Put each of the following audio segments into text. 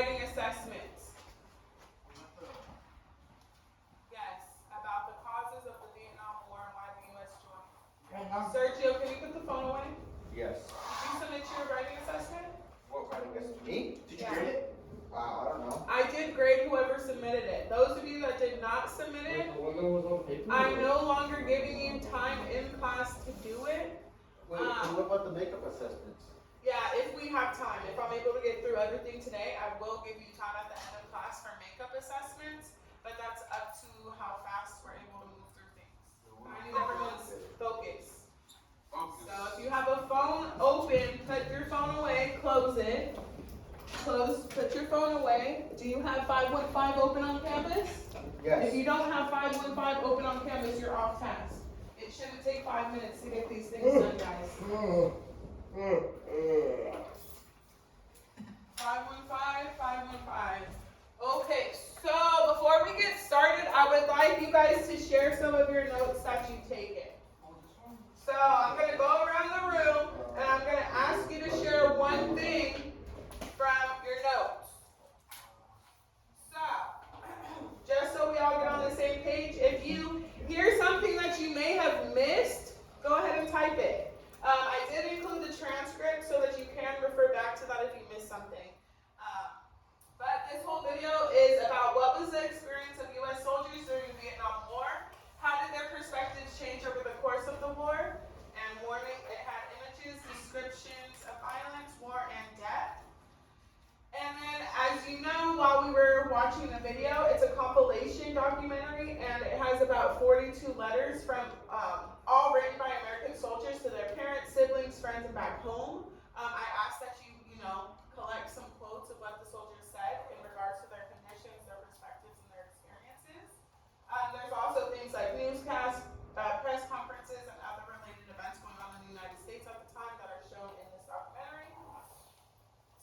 writing assessments. Yes, about the causes of the Vietnam War and why the U.S. joined. Sergio, can you put the phone away? Yes. Did you submit your writing assessment? What writing assessment? Me? Did you Yeah. grade it? Wow, I don't know. I did grade whoever submitted it. Those of you that did not submit it, I'm no longer giving you time in class to do it. Wait, what about the makeup assessments? Yeah, if we have time, if I'm able to get through everything today, I will give you time at the end of class for makeup assessments, but that's up to how fast we're able to move through things. I need everyone's focus. So if you have a phone open, put your phone away, close it. Put your phone away. Do you have 515 open on Canvas? Yes. If you don't have 515 open on Canvas, you're off task. It shouldn't take 5 minutes to get these things done, guys. 515. Okay, so before we get started, I would like you guys to share some of your notes that you've taken. So I'm going to go around the room, and I'm going to ask you to share one thing from your notes. So, just so we all get on the same page, if you hear something that you may have missed, go ahead and type it. I did include the transcript so that you can refer back to that if you missed something. But this whole video is about what was the experience of U.S. soldiers during the Vietnam War, how did their perspectives change over the course of the war, and warning, it had images, descriptions of violence, war, and death. And then, as you know, while we were watching the video, it's a compilation documentary, and it has about 42 letters from all written by American soldiers to their parents, siblings, friends, and back home. I asked that you collect some quotes of what the soldiers said in regards to their conditions, their perspectives, and their experiences. There's also things like newscasts, press conferences, and other related events going on in the United States at the time that are shown in this documentary.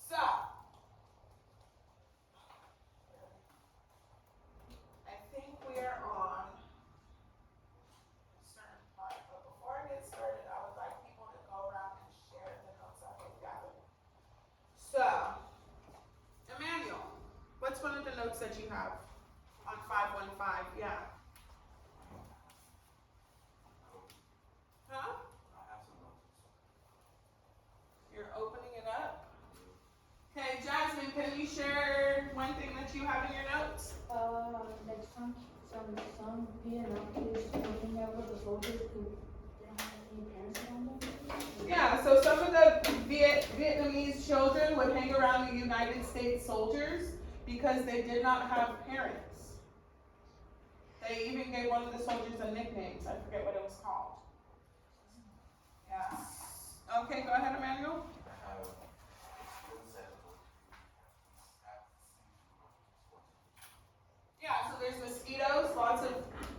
So, I think we are on a certain part, but before I get started, I would like people to go around and share the notes that they've gathered. So, Emmanuel, what's one of the notes that you have on 515? Yeah. Huh? You're opening it up? Okay, Jasmine, can you share one thing that you have in your notes? Like some Vietnam kids looking out with the soldiers who didn't have any parents around them. Yeah, so some of the Vietnamese children would hang around the United States soldiers because they did not have parents. They even gave one of the soldiers a nickname, so I forget what it was called. Yeah. Okay, go ahead, Emmanuel. Yeah, so there's mosquitoes, lots of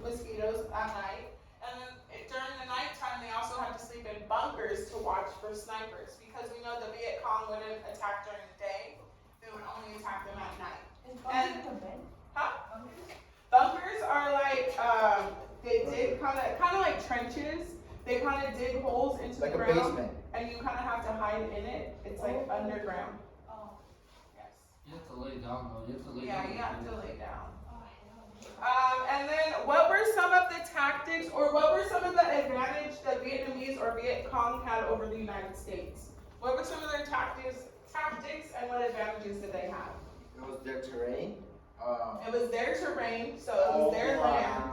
mosquitoes at night. And then during the nighttime, they also had to sleep in bunkers to watch for snipers because we know the Viet Cong wouldn't attack during the day. They would only attack them at night. Huh? Bunkers are like, they dig kind of like trenches. They kind of dig holes into the ground. Like a basement. And you kind of have to hide in it. It's like underground. Oh. Yes. You have to lay down though. You have to lay down. Yeah, you have to lay down. And then what were some of the tactics or what were some of the advantage the Vietnamese or Viet Cong had over the United States? What were some of their tactics and what advantages did they have? It was their terrain. It was their terrain, so it was their land.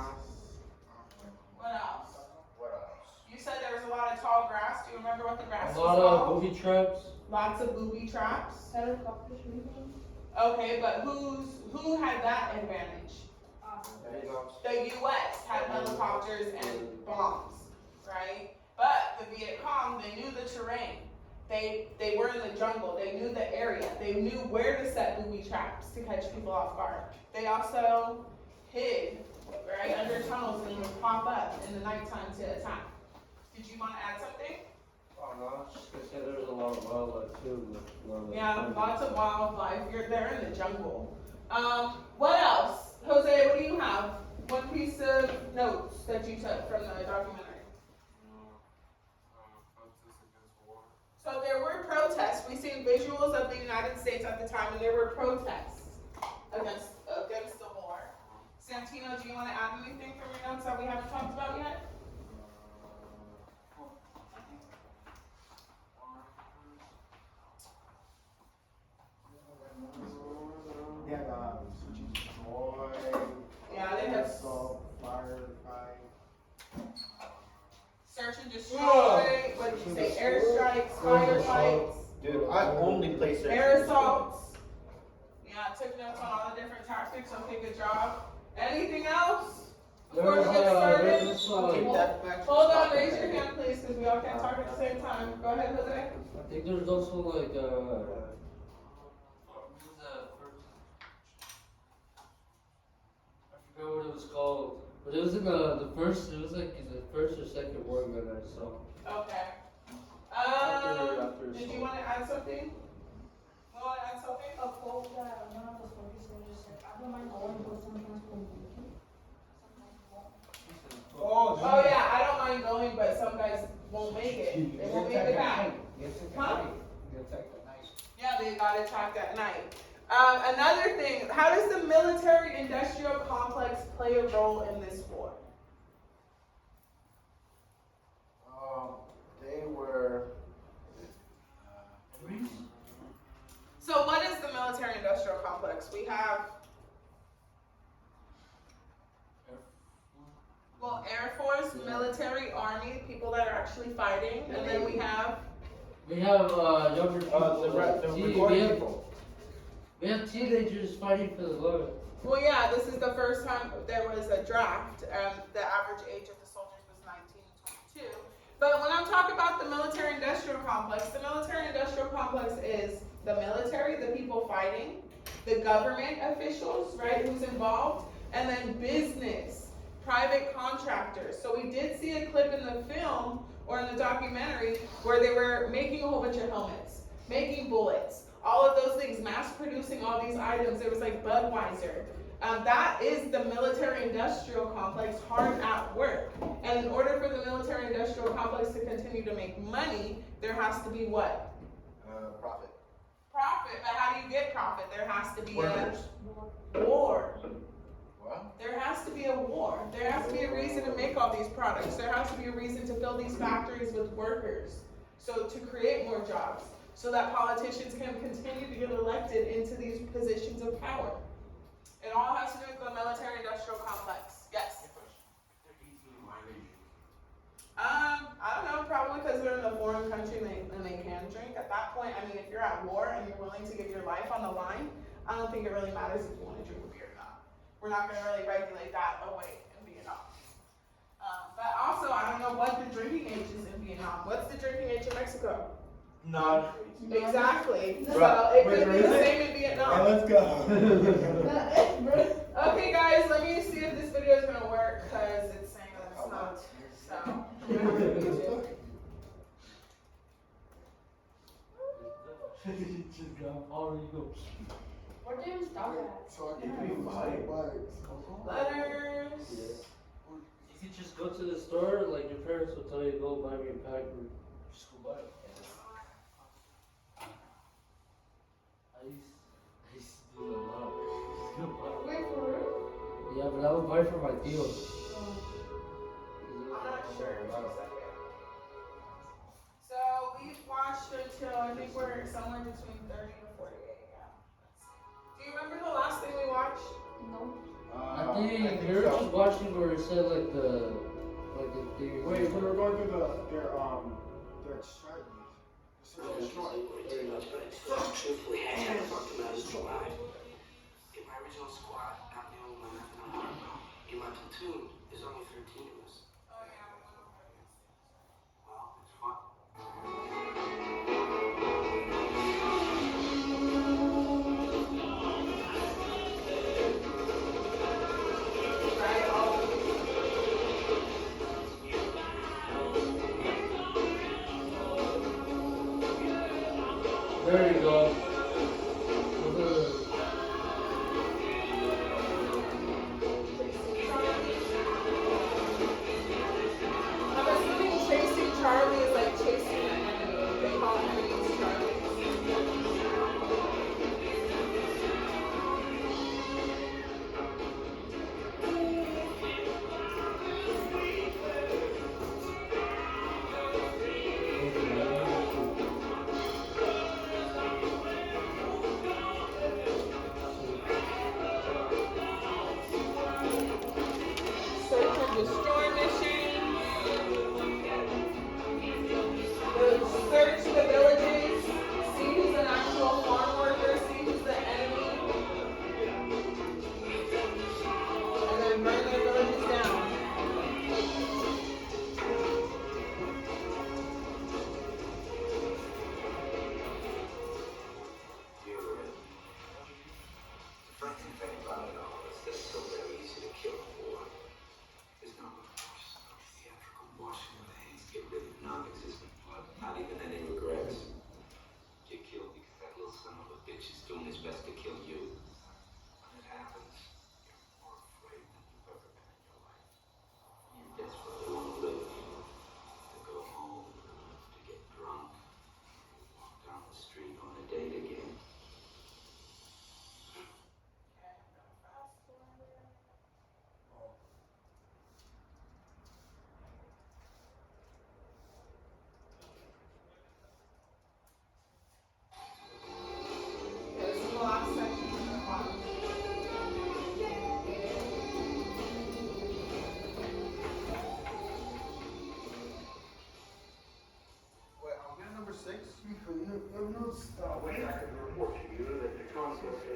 What else? What else? You said there was a lot of tall grass. Do you remember what the grass A was lot of called? booby traps. Lots of booby traps. Helicopters, maybe? Okay, but who had that advantage? The U.S. had helicopters and bombs, right? But the Viet Cong, they knew the terrain. They were in the jungle. They knew the area. They knew where to set booby traps to catch people off guard. They also hid, right, under tunnels and would pop up in the nighttime to attack. Did you want to add something? Oh no, I was just gonna say there's a lot of wildlife too. Yeah, lots of wildlife. They're in the jungle. What else? Jose, what do you have? One piece of notes that you took from the documentary. Protests against war. So there were protests. We seen visuals of the United States at the time, and there were protests against the war. Santino, do you want to add anything from your notes that we haven't talked about yet? They had Search and Destroy. Yeah, they have Assault, firefight. search and destroy. What did you say? Airstrikes, firefights, Dude, I only play Search air and Destroy. assaults. Yeah, I took notes on all the different tactics. Okay, good job. Anything else? Before we get started? Keep that back. Hold on, raise your hand, please, because we all can't talk at the same time. Go ahead, Jose. I think there's also like I forgot what it was called, but it was in the first. It was like in the first or second war that I saw. Okay. After Did you assault. want to add something? You want to add something? A quote that one of the soldiers said, I don't mind going, but sometimes won't make it. Sometimes won't. Oh yeah, I don't mind going, but some guys won't make it. They won't make it back. Huh? Yeah, they got attacked at night. Another thing, how does the military-industrial complex play a role in this war? They were. So what is the military-industrial complex? We have, well, Air Force, military, army, people that are actually fighting, and then we have, younger people. The we recording have people. we have teenagers fighting for the love. well, yeah, this is the first time there was a draft, and the average age of the soldiers was 19 and 22. But when I'm talking about the military-industrial complex, the military-industrial complex is the military, the people fighting, the government officials, right, who's involved, and then business, private contractors. So we did see a clip in the film or in the documentary where they were making a whole bunch of helmets, making bullets, all of those things, mass producing all these items. It was like Budweiser. That is the military-industrial complex hard at work. And in order for the military-industrial complex to continue to make money, there has to be what? Profit. Profit. But how do you get profit? There has to be Workers. a war. What? There has to be a war. There has to be a reason to make all these products. There has to be a reason to fill these factories with workers. So to create more jobs. So that politicians can continue to get elected into these positions of power. It all has to do with the military-industrial complex. Yes. I don't know, probably because they're in a foreign country and they can drink. At that point, I mean, if you're at war and you're willing to give your life on the line, I don't think it really matters if you want to drink a beer or not. We're not going to really regulate that away in Vietnam. But also, I don't know what the drinking age is in Vietnam. What's the drinking age in Mexico? None. Exactly. So Right. it could be the same in Vietnam. Let's go. Okay, guys, let me see if this video is gonna work because it's saying that it's not. So, Just got power, you go. Where did we stop at? So I give you letters. You could just go to the store, like your parents will tell you, go buy me a pack, or just go buy it. I used to do that a lot. Just go buy it. Wait for real? Yeah, but I would buy it for my deal. I'm not sure. So we've watched until I think we're somewhere between 30 to 48. Yeah. Do you remember the last thing we watched? No. I think we were so. just watching where it said like the thing. Wait, we were going through their strategies. Search and destroy. Truthfully, I had to fuck the matters alive. In my original squad, I'm the only one left in the army. In my platoon, there's only 13 of us. Oh yeah. Well, it's fun. Right. All of these. There you go.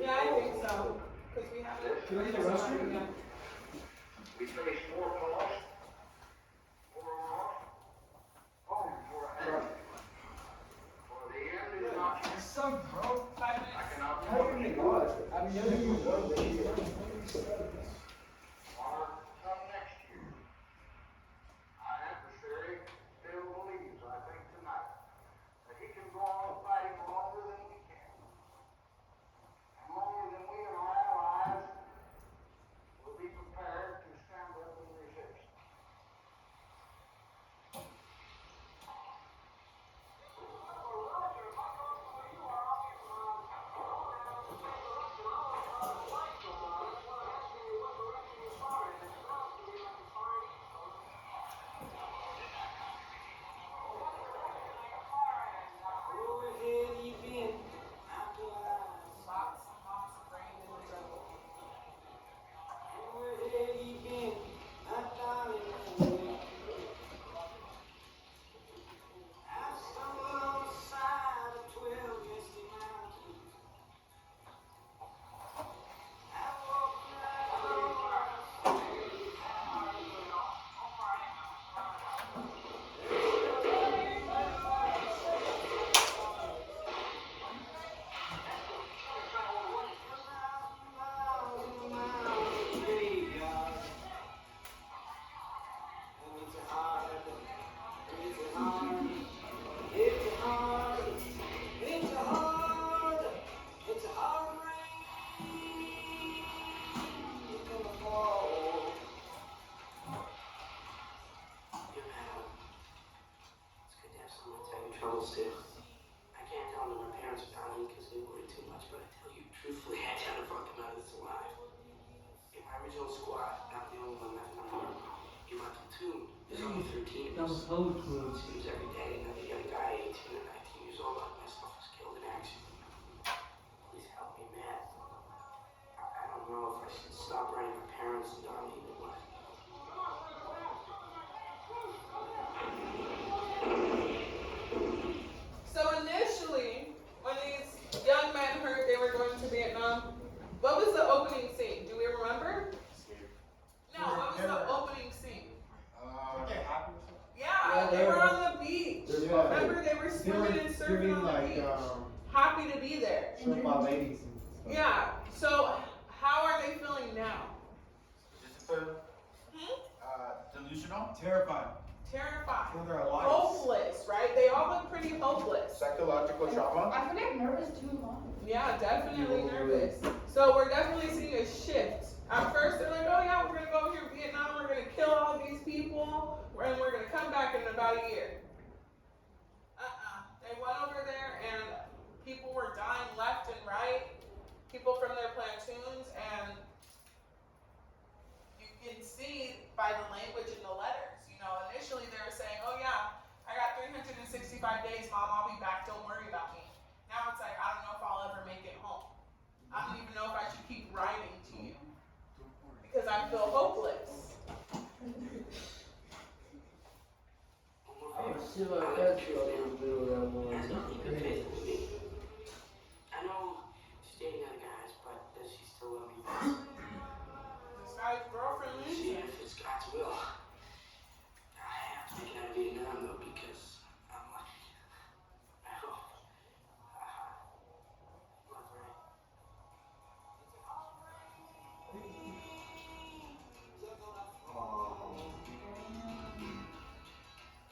Yeah, I think so. Because we have it. Can I get the restroom? Yeah. We face 4 calls, 4 off, home for a hand. For the end is not yet. Suck, bro. 5 minutes. I cannot How do you watch? I mean, never even one day. Or come next year. Our adversary still believes, I think tonight, that he can go on fighting longer than we can. And longer than we and our allies will be prepared to stand up and resist. Lots of rain in the jungle. Troubles too. I can't tell them that my parents are dying because they worry too much, but I tell you truthfully, I had to fuck them out of this alive. In my original squad, I'm the only one left unharmed. In my platoon, there's only 13 That of was us. hella cool. Seems every day another young guy, 18 or 19 years old, like myself, is killed in action. Please help me, man. I don't know if I should stop writing my parents and Darlene or what. So initially, when these young men heard they were going to Vietnam, what was the opening scene? Do we remember? No, what was the opening scene? Okay, happy or something? Yeah, they were on the beach. Yeah. Remember, they were swimming and surfing on the beach. Happy to be there. Some my ladies and stuff. Yeah. So how are they feeling now? Discipline, delusional, Terrified. Terrified. For their lives. Hopeless, right? They all look pretty hopeless. psychological trauma. I feel like nervous too, Mom. Yeah, definitely nervous. So we're definitely seeing a shift. At first they're like, oh yeah, we're gonna go here to Vietnam, we're gonna kill all these people, and we're gonna come back in about a year. They went over there and people were dying left and right, people from their platoons, and you can see by the language in the letters. You know, initially they were saying, oh yeah, I got 365 days, Mom, I'll be back, don't worry about me. Now it's like, I don't know if I'll ever make it home. I don't even know if I should keep writing to you. Because I feel hopeless. I would see my pets up in the middle of that one. Has nothing but faith in me. I know she's dating other guys, but does she still love me? This guy's girlfriend leaves See him. if it's God's will. I have to make it out of Vietnam though because I'm lucky. I hope. Love right.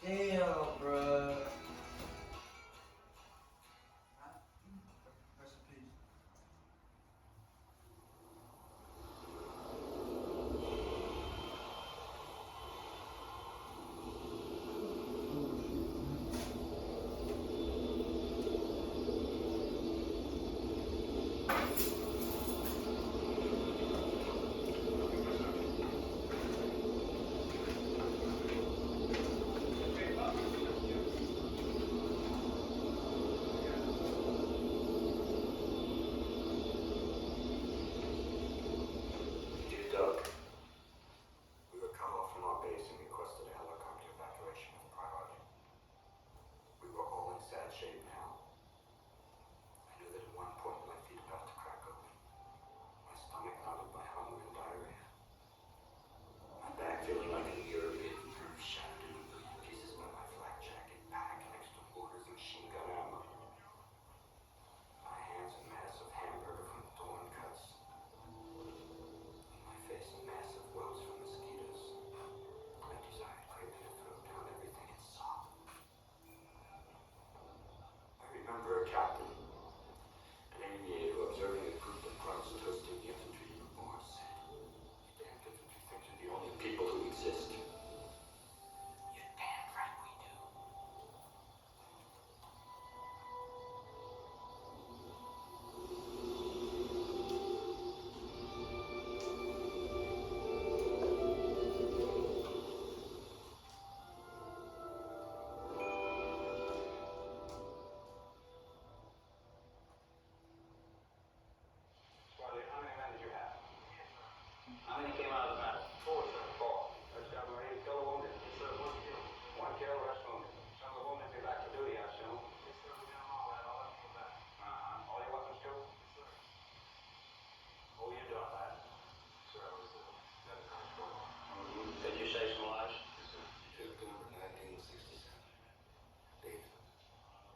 Damn, bruh. Rest in peace. How many came out of the battle? 4, sir. 4. Touchdown Marine, kill a wounded. Yes, sir. 1 kill. 1 kill, rest wounded. Some of the wounded be back to duty, I assume. Yes, sir. We got them all. All of them back. All your weapons too? Yes, sir. What were you doing, lad? Sir, I was at a control. Did you save some lives? Yes, sir. September 1967. David.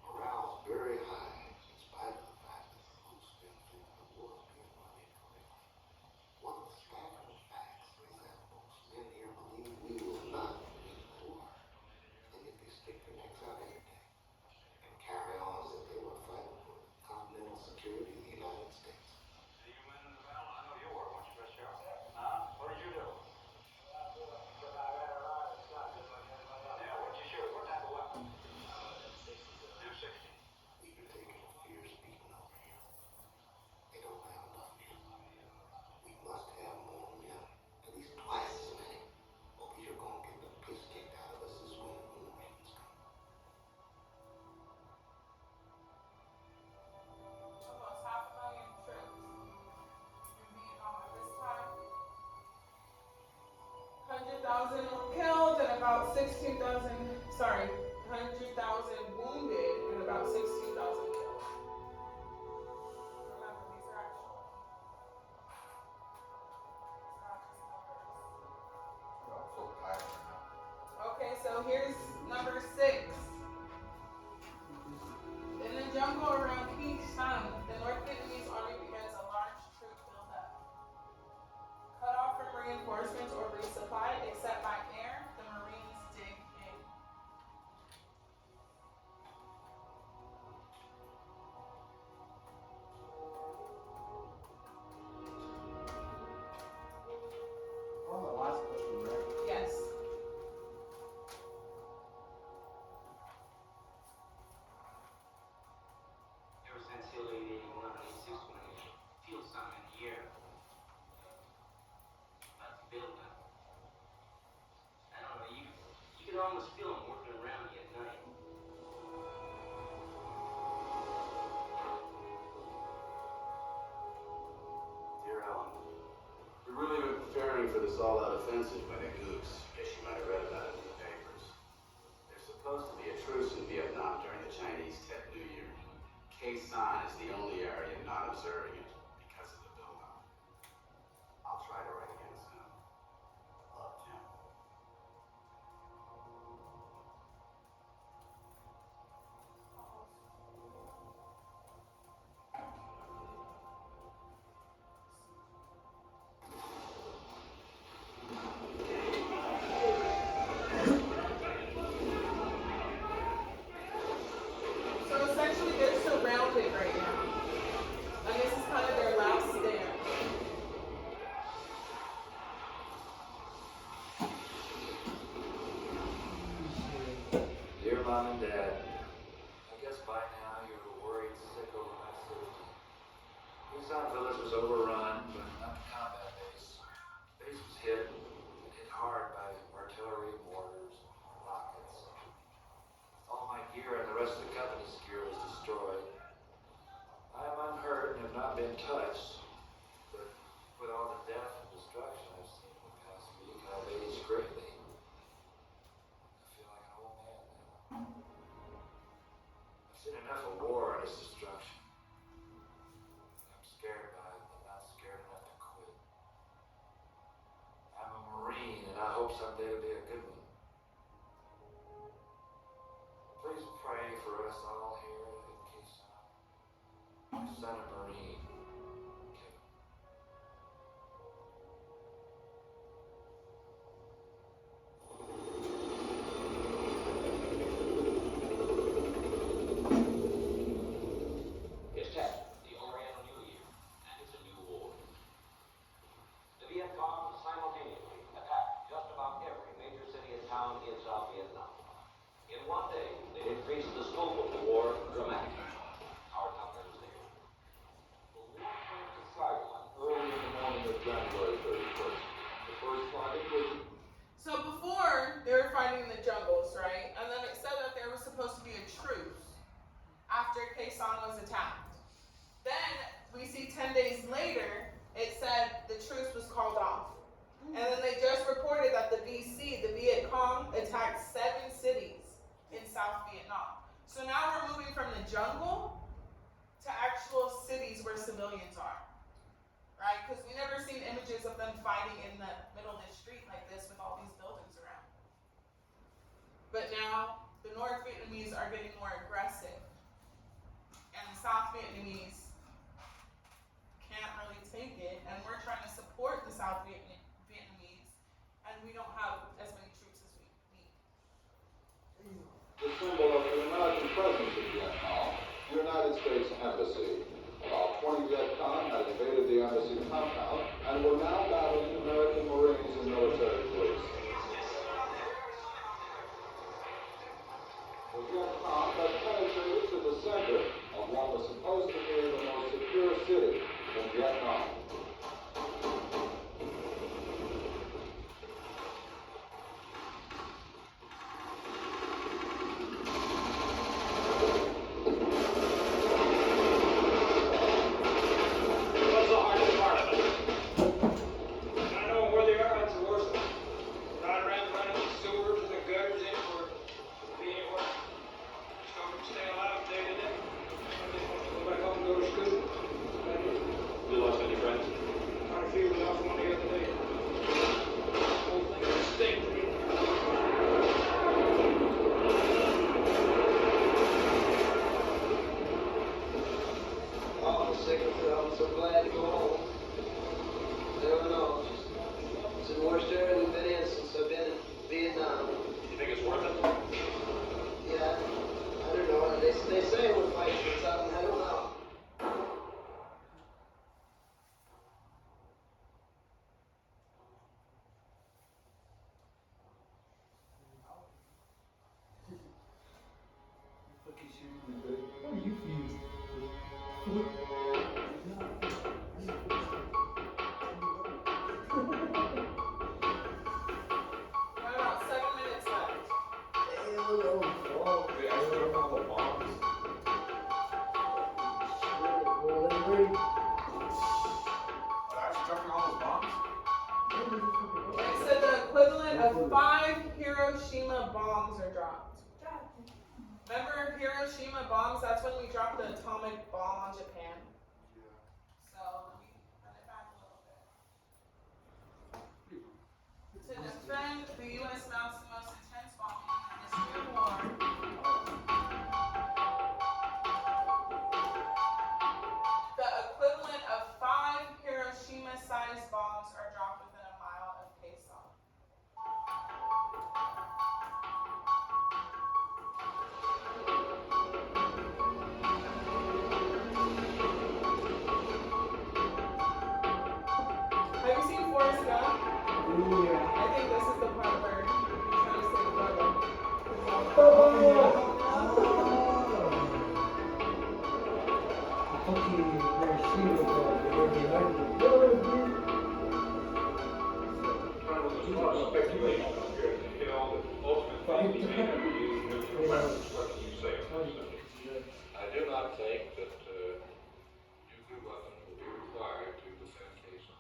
Morale is very high in spite of the fact that the folks still think the war is being run incorrectly. One of the staggering facts is that most men here believe we will not win the war. And yet they stick their necks out every day and carry on as if they were fighting for the continental security of the United States. You men in the battle? I know you were, weren't you, Chris Sherrill? What did you do? Yeah, what'd you shoot? What type of weapon? M60. We've been taking a fierce beating over here. They don't have enough men. We must have more men, at least twice as many, or we are going to get the piss kicked out of us this winter when the rains come. Almost 500,000 troops in Vietnam at this time. 100,000 killed and about 100,000 wounded and about 16,000 killed. Remember, these are actual. It's not just numbers. I'm so tired right now. Okay, so here's number 6. In the jungle around King Sang, the North Vietnamese army begins a large troop buildup. Cut off from reinforcements or resupply, except by air, the Marines dig in. On the last question, right? Yes. Ever since Hill 881 and 86 when you feel something in the air. About to build up. I don't know, you can almost feel them working around you at night. Dear Ellen, we've really been preparing for this all-out offensive by the Gooks. Guess you might have read about it in the papers. There's supposed to be a truce in Vietnam during the Chinese Tet New Year. Khe Sanh is the only area not observing it because of the buildup. I'll try to write again soon. Love, Jim. So essentially they're surrounded right now. And this is kind of their last stand. Dear Mom and Dad, I guess by now you're worried sick over my safety. Yukon Village was overrun, but not the combat base. The base was hit hard by artillery, mortars, rockets. All my gear and the rest of the company's gear was destroyed. I am unhurt and have not been touched, but with all the death and destruction I've seen in the past week, I've aged greatly. I feel like an old man now. I've seen enough of war and its destruction. I'm scared by it, but not scared enough to quit. I'm a Marine, and I hope someday to be a good one. Please pray for us all here in Khe Sanh. My son, a Marine, Kevin. It's Tet, the Oriental New Year, and it's a new war. The Viet Cong simultaneously attacked just about every major city and town in South Vietnam. In one day, they increased the scope of the war dramatically. Our top gunners there. them fighting in the middle of the street like this with all these buildings around. But now the North Vietnamese are getting more aggressive, and the South Vietnamese can't really take it, and we're trying to support the South Vietnamese, and we don't have as many troops as we need. The symbol of the American presence in Vietnam, the United States Embassy. About 20 Vietcong had invaded the embassy compound and were now battling American Marines and military police. The Vietcong had penetrated to the center of what was supposed to be the most secure city in Vietnam. Got about 7 minutes left. It said the equivalent of 5 Hiroshima bombs are dropped. Remember Hiroshima bombs? That's when we dropped the atomic bomb on Japan. So we run it back a little bit. To defend, the U.S. mounts the most intense bombing in the history of war. The equivalent of 5 Hiroshima-sized bombs are dropped within a mile of Quezon. Have you seen Forrest Gump? I think this is the part where he's trying to save Bubba. Speculation up here, you know, the ultimate thing we may never use nuclear weapons. What can you say on this? I do not think that nuclear weapons will be required to defend Quezon.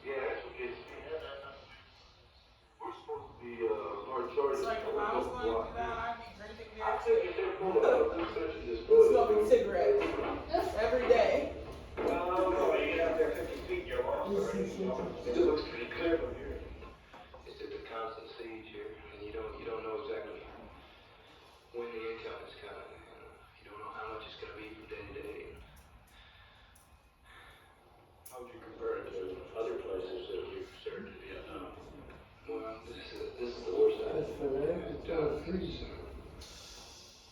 Yes, we're supposed to be more in charge It's like if I was going to do that, I'd be drinking beer I too. think they're full of research and Smoking cigarettes every day. Well, I don't know, you get out there 50 feet, you're lost already. It looks pretty clear from here. It's just a constant siege here, and you don't know exactly when the income is coming. You don't know how much it's going to be from day to day. How would you compare it to other places that we've served in Vietnam? Well, this is the worst I've done.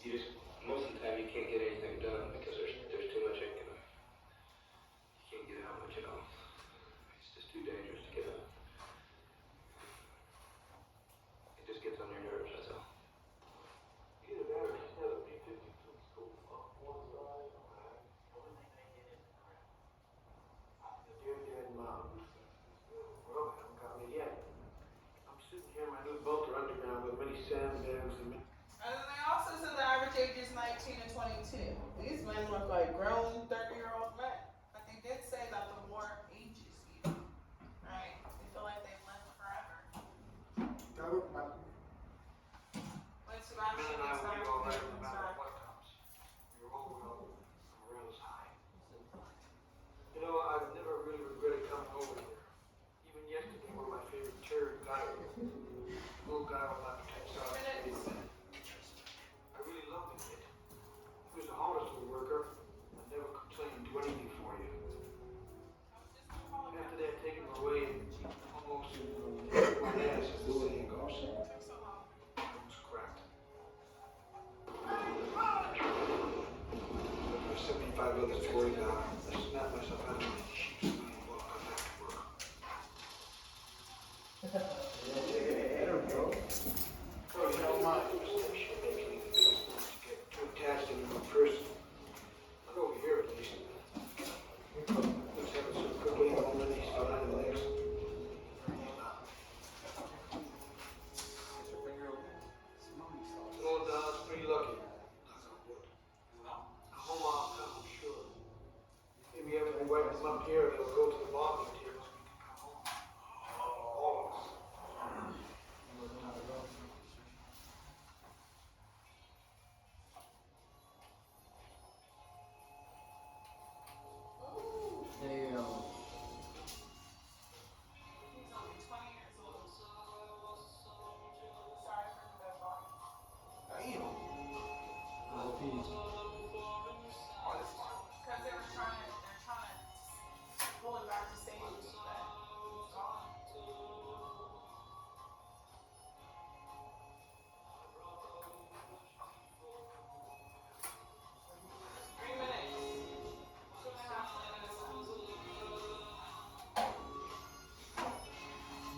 You just most of the time you can't get anything done because there's too much income. You can't get out much at all. It's just too dangerous to get out. It just gets on your nerves, that's all. Either that or he's got a B-52 school off one side. Dear dead mom. Well, I haven't gotten it yet. I'm sitting here in my new bunker underground with many sandbags and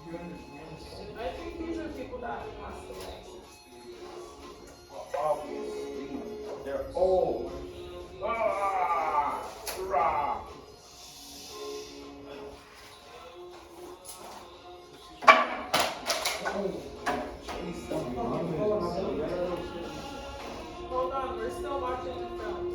I think these are people that passed away. Obviously, they're old. Ah, rah. Hold on, we're still watching the film.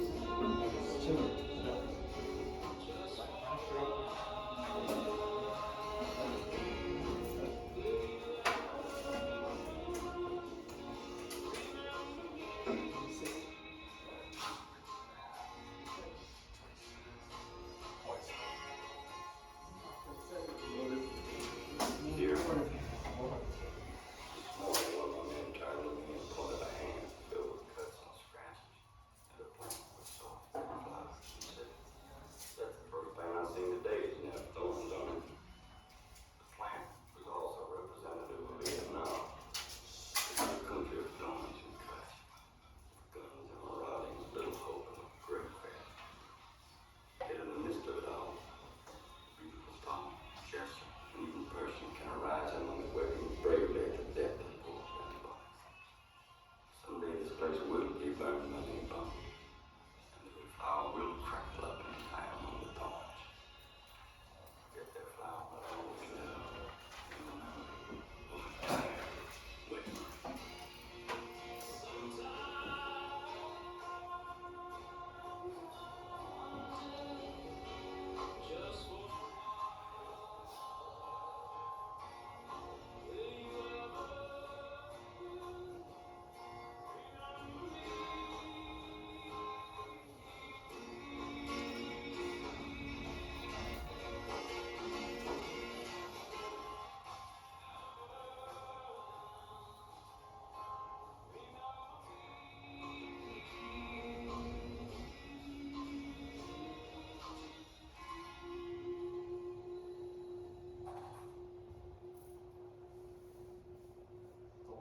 Dear friend, this morning one of my men tried looking and pointed a hand filled with cuts and scratches and a plant with soft flowers. He said, "That's the first thing I've seen today that's have thorns on it." The plant was also representative of Vietnam. It's a country of thorns and cuts, guns and marauding, little hope of a great fate. Yet in the midst of it all, beautiful stone, gesture, and even person can arise among the waiting bravely at the death of poor friendly bodies. Someday this place will be burned by the bomb, and the flower will crackle up and die among the thorns. Yet their flower will always live in the memory of a tired waiting.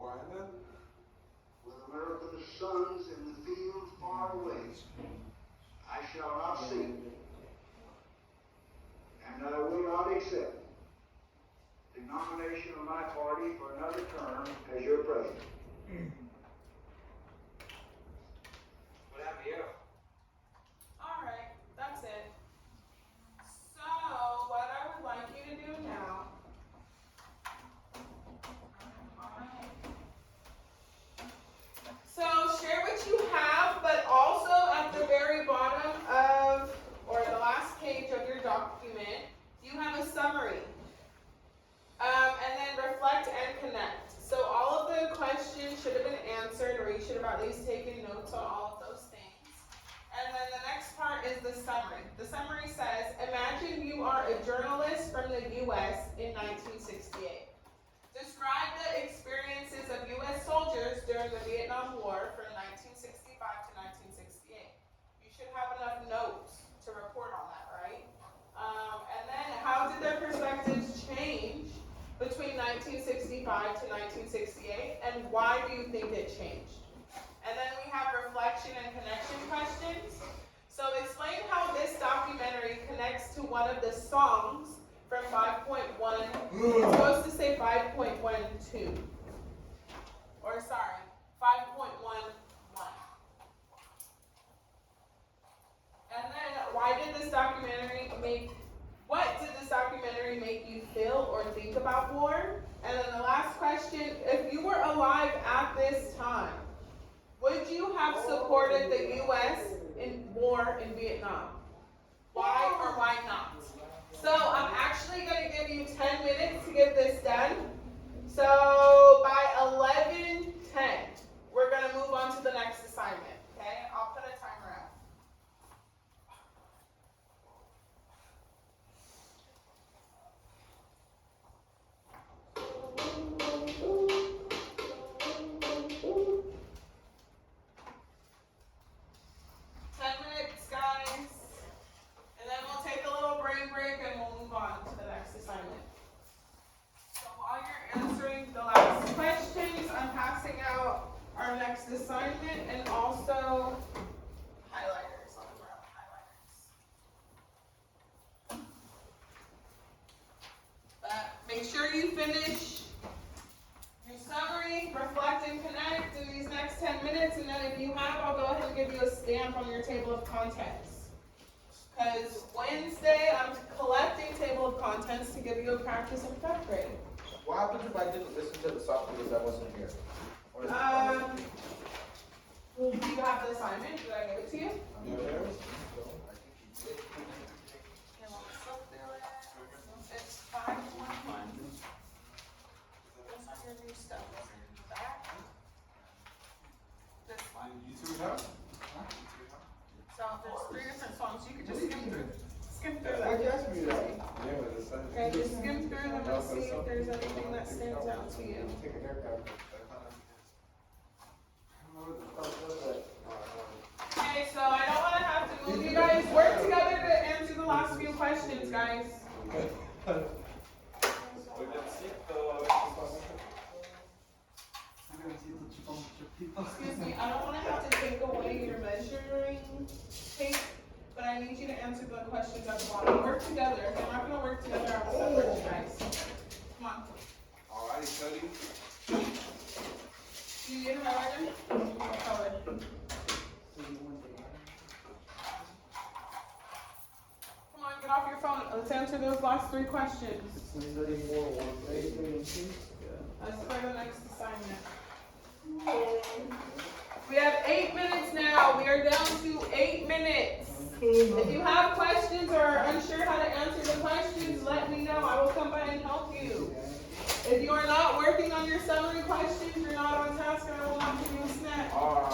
Rwanda? With American sons in the field far away, I shall not see, and I will not accept the nomination of my party for another term as your president. What happened to you? Alright, that's it. So, what I would like you to do now. So, share what you have, but also at the very bottom of, or the last page of your document, you have a summary. And then reflect and connect. So, all of the questions should have been answered, or you should have at least taken notes on all of those things. And then the next part is the summary. The summary says, imagine you are a journalist from the U.S. in 1968. Describe the experiences of U.S. soldiers during the Vietnam War from 1965 to 1968. You should have enough notes to report on that, right? And then how did their perspectives change between 1965 to 1968, and why do you think it changed? And then we have reflection and connection questions. So explain how this documentary connects to one of the songs from 5.1. It's supposed to say 5.12. Or sorry, 5.11. And then what did this documentary make you feel or think about war? And then the last question, if you were alive at this time, would you have supported the U.S. in war in Vietnam? Why or why not? So I'm actually going to give you 10 minutes to get this done. So by 11:10, we're going to move on to the next assignment. Okay? I'll put a timer out. Assignment and also highlighters on the ground, highlighters. But make sure you finish your summary, reflect and connect in these next 10 minutes, and then if you have, I'll go ahead and give you a stamp on your table of contents. Because Wednesday, I'm collecting table of contents to give you a practice and prep grade. What happens if I didn't listen to the software that wasn't here? Or is it Do you have the assignment? Did I give it to you? It's 5.1. Those are your new stuff. Back. This one. You two have? So there's 3 different songs. You could just skim through Why'd you them. ask me that? Yeah, but it's like. Okay, just skim through them and see if there's anything that stands out to you. Take a haircut. Okay, so I don't want to have to move you guys. Work together to answer the last few questions, guys. Excuse me, I don't want to have to take away your measuring tape, but I need you to answer the questions at the bottom. Work together. If you're not going to work together, I will separate you guys. Come on. Alrighty, Cody. Do you need a highlighter? What color? Come on, get off your phone. Let's answer those last 3 questions. Let's try the next assignment. We have 8 minutes now. We are down to 8 minutes. If you have questions or are unsure how to answer the questions, let me know. I will come by and help you. If you are not working on your summary questions, you're not on task, and I will not give you a snack. Alright.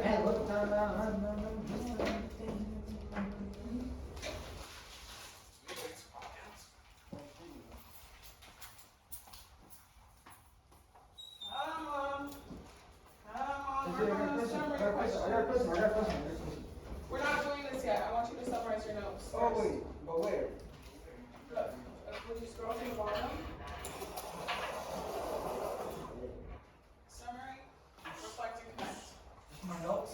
Hey, look, we're not doing this yet. I want you to summarize your notes. Oh, wait. But where? Look, would you scroll to the bottom? Summary, reflect and connect. My notes?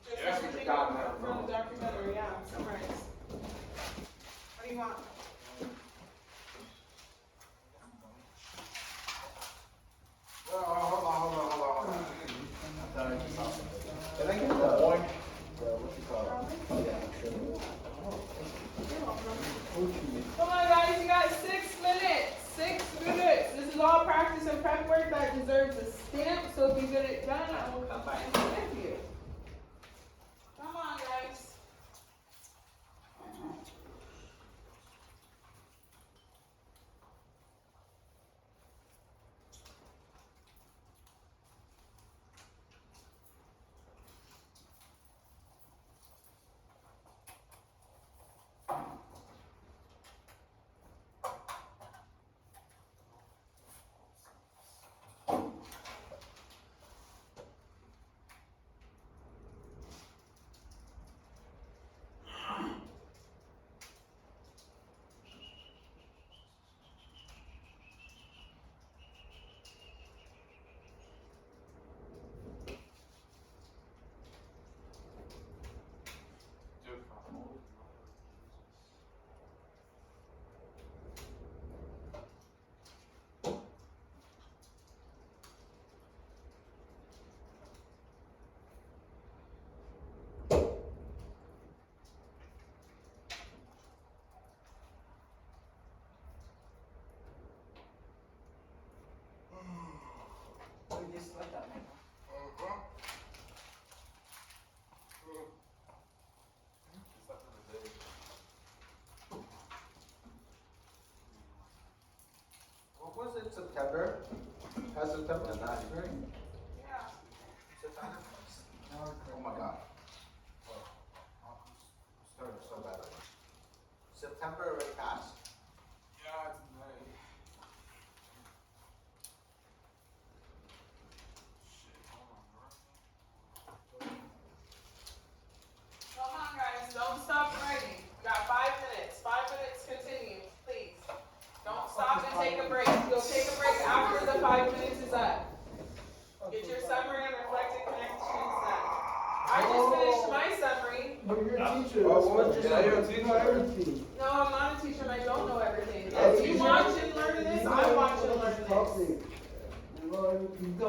Just Yeah, that's what everything you got in that from the documentary, yeah, summarize. What do you want? Hold on. Can I get the point? What you call it? Come on, guys, you got 6 minutes. 6 minutes. This is all practice and prep work that deserves a stamp, so if you get it done, I will come by and stamp you. Come on, guys. What was it, September? Has September the 9th, right? Yeah. September? Oh my god. Started so bad. September already passed? Yeah, it's May. Come on, guys, don't stop writing. You got 5 minutes. 5 minutes, continue, please. Don't stop and take a break. You'll take a break after the 5 minutes is up. Get your summary and reflect and connect students done. I just finished my summary. But you're a teacher. Oh, That's what yeah, you're a teacher. everything. No, I'm not a teacher. My job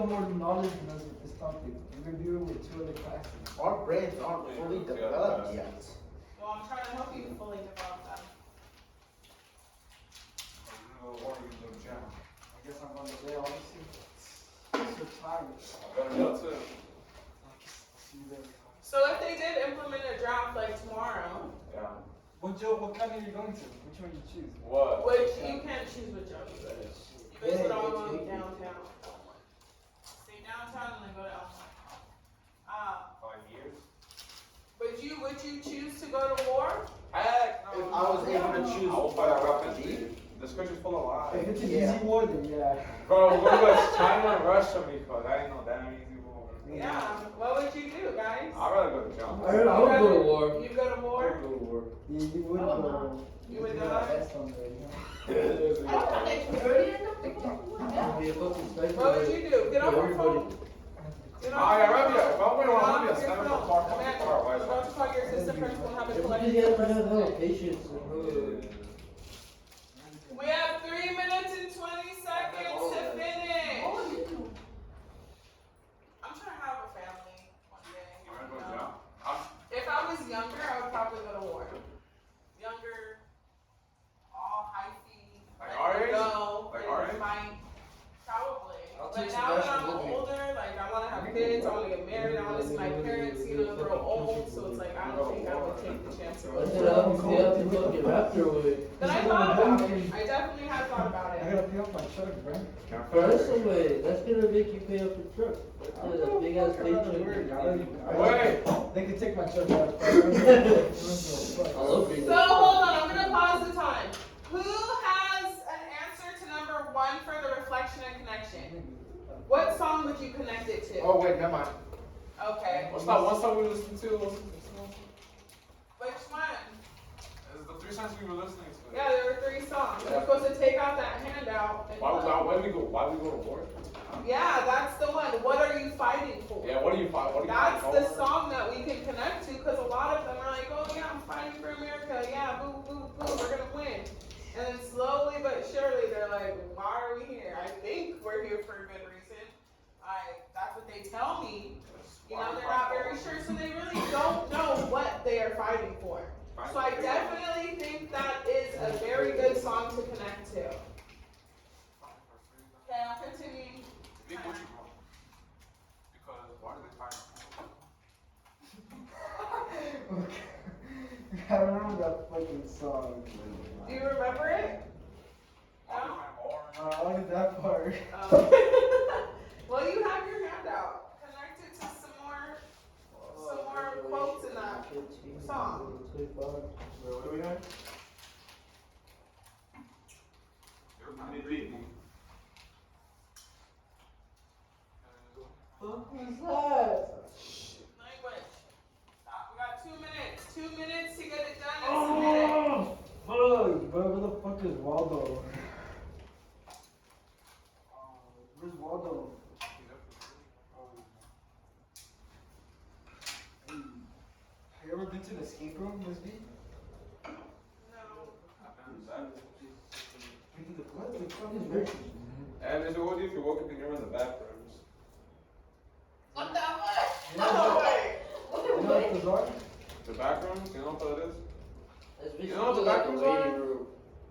got more knowledge than us with this topic. We're gonna do it with 2 other classes. Our brains aren't fully developed yet. Well, I'm trying to help you fully develop them. I guess I'm gonna play obviously. I'm so tired. See you there. So if they did implement a draft like tomorrow, What kind are you going to? Which one you choose? which you can't choose which one you go to. You guys would all go downtown. Stay downtown and then go to Elmwood. 5 years. Would you choose to go to war? If I was able to choose what I want to be, This country's full of lies. If it's an Yeah. easy war, then yeah. Bro, we're going to China and Russia, Miko. That ain't no damn easy war. Yeah. What would you do, guys? I'd rather go to China. I would go to war. You go to I war? would go to war. Yeah, you would Oh, go. You would do die? that best on there, you know? I don't know, like 30 and nothing. It'd be a fucking spectacle. What would you do? Get off your phone. Get Oh, off yeah, your Rabia. phone. If I'm going Get to off Rabia, your stand up phone. far, Amanda, far, I'm about to call your assistant principal and have a Because collective you gotta learn how to assessment. have patience and We have 3 minutes and 20 seconds to finish. I'm trying to have a family one day. you know? If I was younger, I would probably go to war. Younger, all hyphy, Like ready our to age? go, Like ready our to age? fight. Probably. I'll But take now that Sebastian I'm with me. older, like I want to have kids, I want to get married, I want to see my parents, grow old. So it's like I don't think I would take the chance to go I to said war. I'll stay up to fucking Raptor with. But I thought about it. I definitely had thought about I it. gotta pay off my truck, bro. That's the way. That's gonna make you pay up the truck. That's a big ass paycheck. Wait. They can take my truck out. I love being. So hold on, I'm gonna pause the time. Who has an answer to number 1 for the reflection and connection? What song would you connect it to? oh wait, never mind. Okay. What's that one song we listened to? Which one? It's the 3 songs we were listening to. Yeah, there were 3 songs. You're supposed to take out that handout. And Why we go to war? yeah, that's the one. What are you fighting for? Yeah, what do you fight? That's the song that we can connect to because a lot of them are like, oh yeah, I'm fighting for America. Yeah, boo, boo, boo, we're gonna win. And then slowly but surely they're like, why are we here? I think we're here for a good reason. That's what they tell me. You know, they're not very sure, so they really don't know what they are fighting for. So I definitely think that is a very good song to connect to. Okay, I'll continue. Because why do they fight? I remember that fucking song. Do you remember it? No? Only that part. Well, you have your handout. Connect it to some more quotes in that song. What are we doing? What was that? Language. Stop. We got 2 minutes. 2 minutes to get it done and submit it. Oh, fuck, bro. Where the fuck is Waldo? Where's Waldo? Have you ever been to the escape room, Miss B? No. What the fuck is Richard? And Mr. Woody, if you woke up and you're in the bathrooms. What the fuck? Yeah. No way. You know what those are? The backrooms, you know what that is? It's You know what the basically like a bathrooms waiting are? room.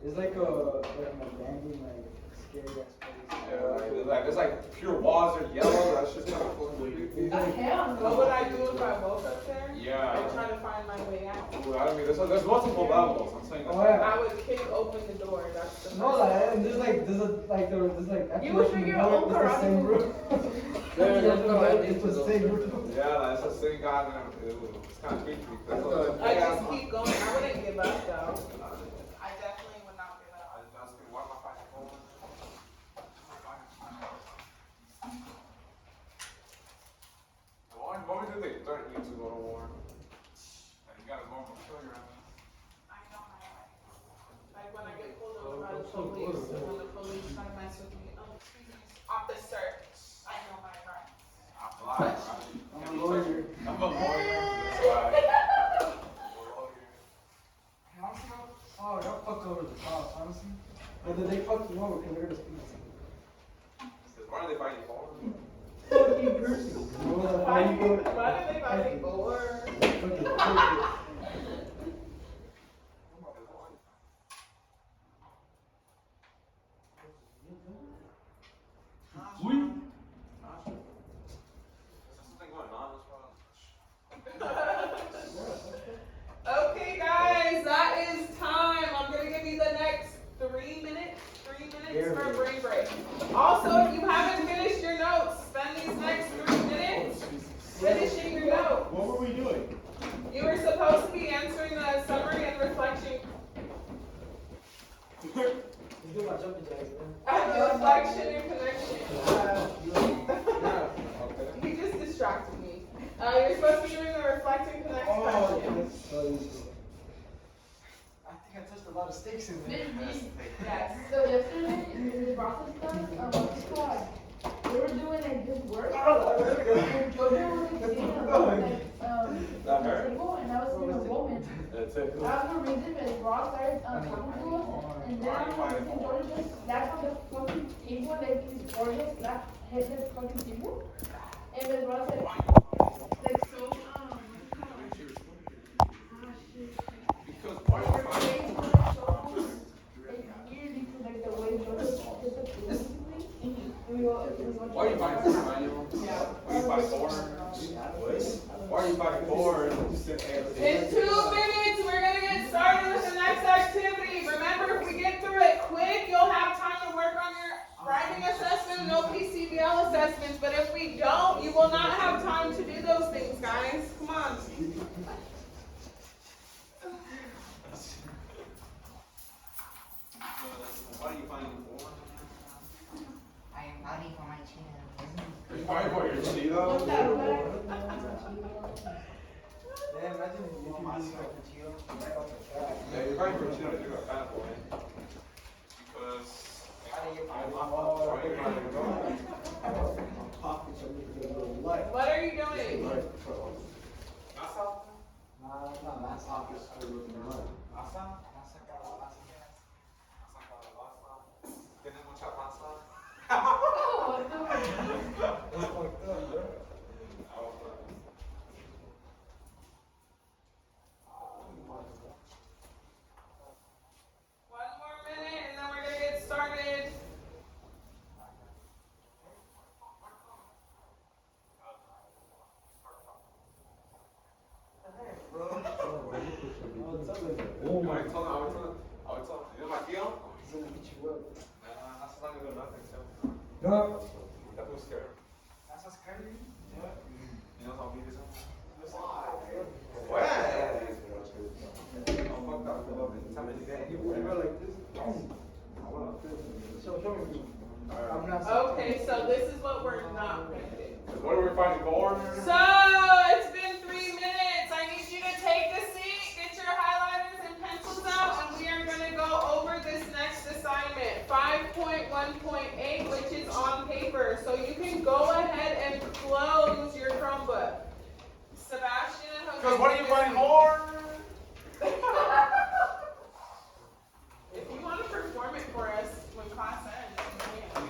It's like an abandoned, like, scary ass place. Yeah, it's like pure walls are yellow. That's just kind of creepy. It's like, What would I do if I woke up there? Yeah. I'd try to find my way out. Ooh, I mean, there's multiple levels. I'm saying. Oh, yeah. I would kick open the door. That's the no, first like, thing. there's after You like, would figure it's out the karate same moves. room. There's It's the same room. Yeah, like, it's the same goddamn. It's kind of creepy. That's what it's- I just keep going. I wouldn't give up though. I definitely would not give up. Why do they threaten you to go to war? You gotta go and kill your enemy. I know my life. Like when I get pulled over by the police, and when the police try to mess with me, excuse me, officer, I know my rights. I'm a lawyer. I'm a lawyer. That's why. Honestly, oh, y'all fucked over the cops, honestly. But did they fuck you over because they're gonna speak? Why are they fighting for? keep cursing? Why do they call me bored? There's something going on as well. Okay, guys, that is time. I'm gonna give you the next 3 minutes. 3 minutes for a brain break. Also, if you haven't finished your notes, spend these next 3 minutes finishing your notes. What were we doing? You were supposed to be answering the summary and reflection. You do my jumping jacks, man. Reflection and connection. You just distracted me. You're supposed to be doing the reflect and connect question. That's so easy. I think I touched a lot of sticks in there. Yes. So yesterday, in the process class, squad, we were doing like this work. And children were sitting on the table, and I was in a woman. That's it. I was gonna read it, but Ross started talking to us, and then I was thinking Jordan just slapped on the fucking table, like his forehead slapped, hit the fucking table. And then Ross said, like so, Because why are you face was so, like weird because like the way Jordan hit the table. Why are you buying this manual? Yeah. Why are you buying four? Why are you buying four? In 2 minutes, we're going to get started with the next activity. Remember, if we get through it quick, you'll have time to work on your writing assessment, no PCBL assessments. But if we don't, you will not have time to do those things, guys. Come on. Why are you buying four? I am fighting for my children. Are you buying for your Cheetos? What's that? Man, imagine if you do Frappuccino, back off the track. Yeah, you're buying for Cheetos, you're a bad boy. Because. How do you find Why are you buying four? What are you doing? Masa? Nah, that's office. Masa? ¿Tiene mucha masa? Oh, no. That's fucked up, bro. One more minute, and then we're going to get started. Oh my, I would tell him, you know my deal? He's gonna beat you up. That's not gonna do nothing, so. No. That was scary. That's what's crazy. Yeah. You know how big this is? What? Oh, fuck that, I love it. Tell me again. You go like this. Show me. I'm not. Okay, so this is what we're not going to do. What are we fighting for? So, it's been 3 minutes. I need you to take a seat, get your highlighters and pencils out, and we are going to go over this next assignment, 5.1.8, which is on paper. So you can go ahead and close your Chromebook. Sebastian and Jose. Because what are you fighting for? If you want to perform it for us when class ends, you can.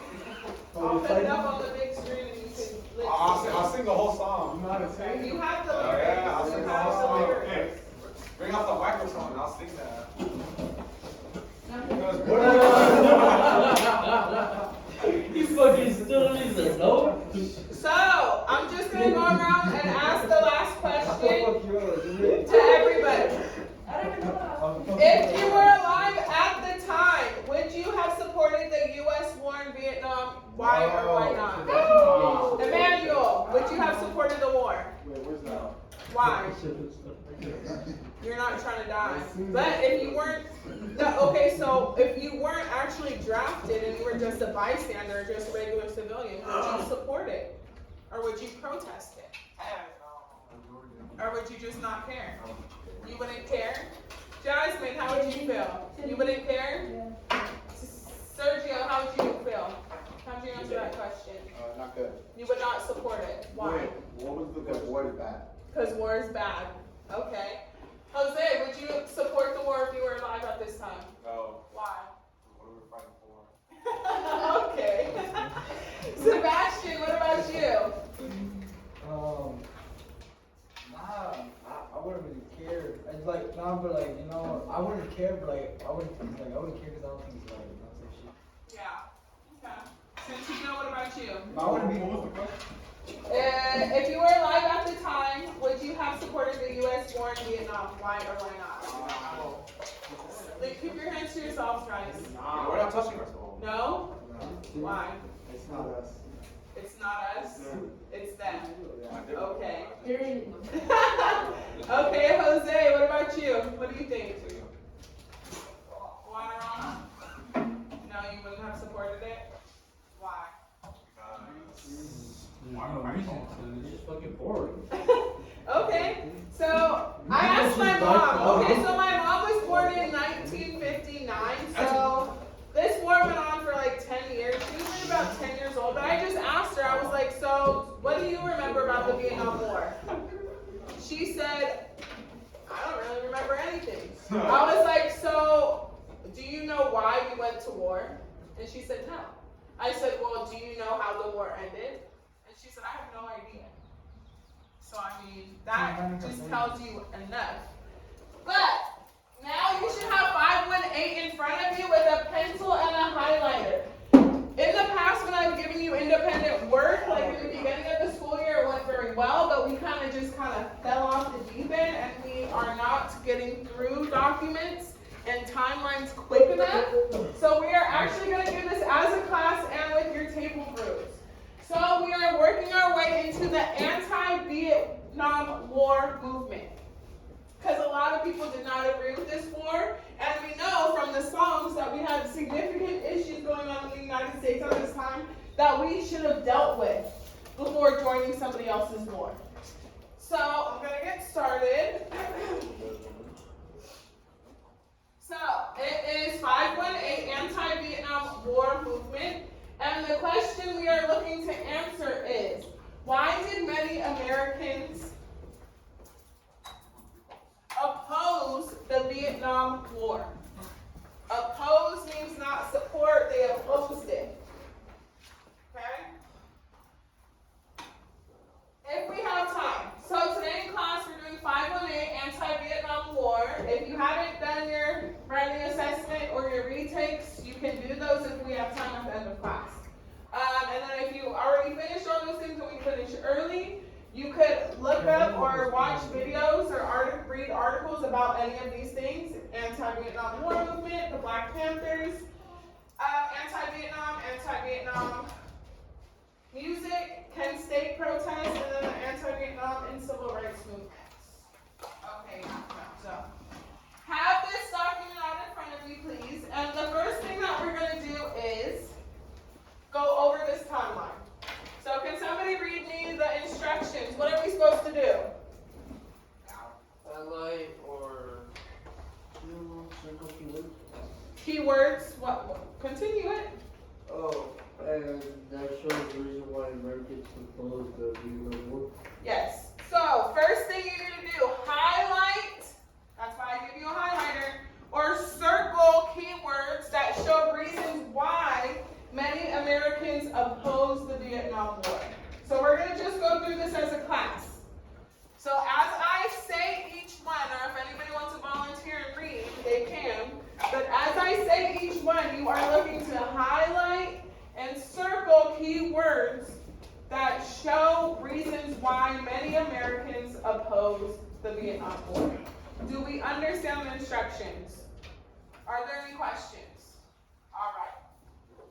I'll put it up on the big screen and you can listen. I'll sing the whole song. Okay, you have the Oh, lyrics. yeah, I'll You sing the have whole the song. lyrics. Hey, bring out the microphone and I'll sing that. You fucking still need the note? So, I'm just going to go around and ask the last question to everybody. If you were alive at the time, would you have supported the U.S. war in Vietnam? Why or why not? Emmanuel, would you have supported the war? Wait, where's that? Why? You're not trying to die. But if you weren't, okay, so if you weren't actually drafted and you were just a bystander, just a regular civilian, would you support it? Or would you protest it? Or would you just not care? You wouldn't care? Jasmine, how would you feel? You wouldn't care? Sergio, how would you feel? How would you answer that question? Not good. You would not support it. Why? What was the good word bad? Because war is bad. Okay. Jose, would you support the war if you were alive at this time? No. Why? What are we fighting for? Okay. Sebastian, what about you? It's like, nah, but like, you know, I wouldn't care, but like, I wouldn't care because I don't think it's like, you know, some shit. Yeah. Okay. Since you know, what about you? I wouldn't be. If you were alive at the time, would you have supported the U.S. war in Vietnam? Why or why not? Like, keep your hands to yourselves, guys. Nah, we're not touching ourselves. No? Why? It's not us. It's not us. It's them. Okay. Period. Okay, Jose, what about you? What do you think? Why wrong? No, you wouldn't have supported it? Why? There's no reason to. It's just fucking boring. Okay, so I asked my mom. Okay, so my mom was born in 1959, so this war went on for like 10 years. She was maybe about 10 years old, but I just asked her, I was like, so what do you remember about the Vietnam War? She said, I don't really remember anything. I was like, so do you know why we went to war? And she said, no. I said, well, do you know how the war ended? And she said, I have no idea. So, I mean, that just tells you enough. But now you should have 518 in front of you with a pencil and a highlighter. In the past, when I've given you independent work, like in the beginning of the school year, it went very well, but we kind of fell off the deep end, and we are not getting through documents and timelines quick enough. So we are actually going to do this as a class and with your table groups. So we are working our way into the anti-Vietnam War movement. Because a lot of people did not agree with this war, and we know from the songs that we had significant issues going on in the United States at this time that we should have dealt with before joining somebody else's war. So I'm going to get started. So it is 518 Anti-Vietnam War Movement, and the question we are looking to answer is, why did many Americans oppose the Vietnam War? Oppose means not support, they opposed it. Okay? If we have time. So today in class we're doing 518 Anti-Vietnam War. If you haven't done your writing assessment or your retakes, you can do those if we have time at the end of class. And then if you already finished all those things and we finish early, you could look up or watch videos or read articles about any of these things. Anti-Vietnam War Movement, the Black Panthers, anti-Vietnam music, Kent State protests, and then the anti-Vietnam and civil rights movements. Okay, so have this document out in front of you, please. And the first thing that we're going to do is go over this timeline. So can somebody read me the instructions? What are we supposed to do? Highlight or circle keywords. Keywords. What? Continue it. Oh, and that shows the reason why Americans opposed the Vietnam War. Yes. So first thing you need to do, highlight. That's why I give you a highlighter. Or circle keywords that show reasons why many Americans opposed the Vietnam War. So we're going to just go through this as a class. So as I say each one, or if anybody wants to volunteer and read, they can. But as I say each one, you are looking to highlight and circle keywords that show reasons why many Americans opposed the Vietnam War. Do we understand the instructions? Are there any questions? All right.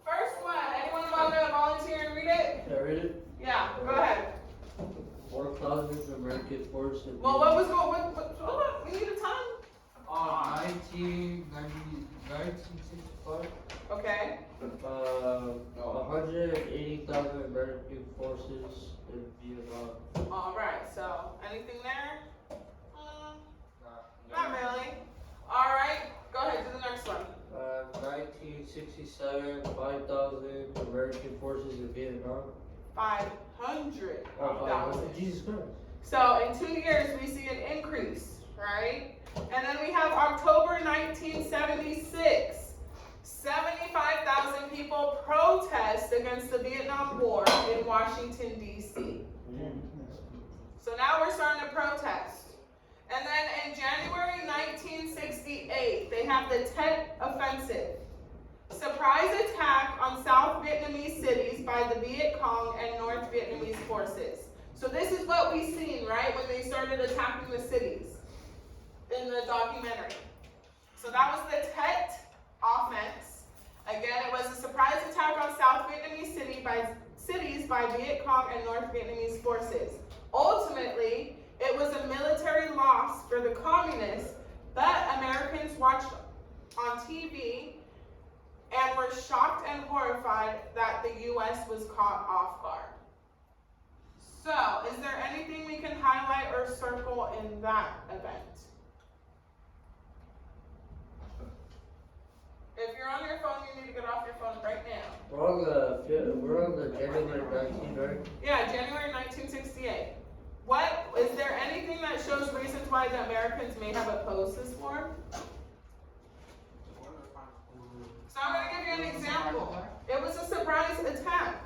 First one, anyone want to volunteer and read it? Can I read it? Yeah, go ahead. 4,000 American forces. Well, what was going on? Hold on, we need a time. 1965. Okay. 180,000 American forces in Vietnam. All right, so anything there? Not really. All right, go ahead, do the next one. 1967, 5,000 American forces in Vietnam. 500,000. Jesus Christ. So in 2 years, we see an increase, right? And then we have October 1976. 75,000 people protest against the Vietnam War in Washington, D.C. So now we're starting to protest. And then in January 1968, they have the Tet Offensive. Surprise attack on South Vietnamese cities by the Viet Cong and North Vietnamese forces. So this is what we've seen, right, when they started attacking the cities in the documentary. So that was the Tet Offense. Again, it was a surprise attack on South Vietnamese cities by Viet Cong and North Vietnamese forces. Ultimately, it was a military loss for the communists, but Americans watched on TV and were shocked and horrified that the U.S. was caught off guard. So, is there anything we can highlight or circle in that event? If you're on your phone, you need to get off your phone right now. We're on the January 19th, right? Yeah, January 1968. What, is there anything that shows reasons why the Americans may have opposed this war? So I'm going to give you an example. It was a surprise attack.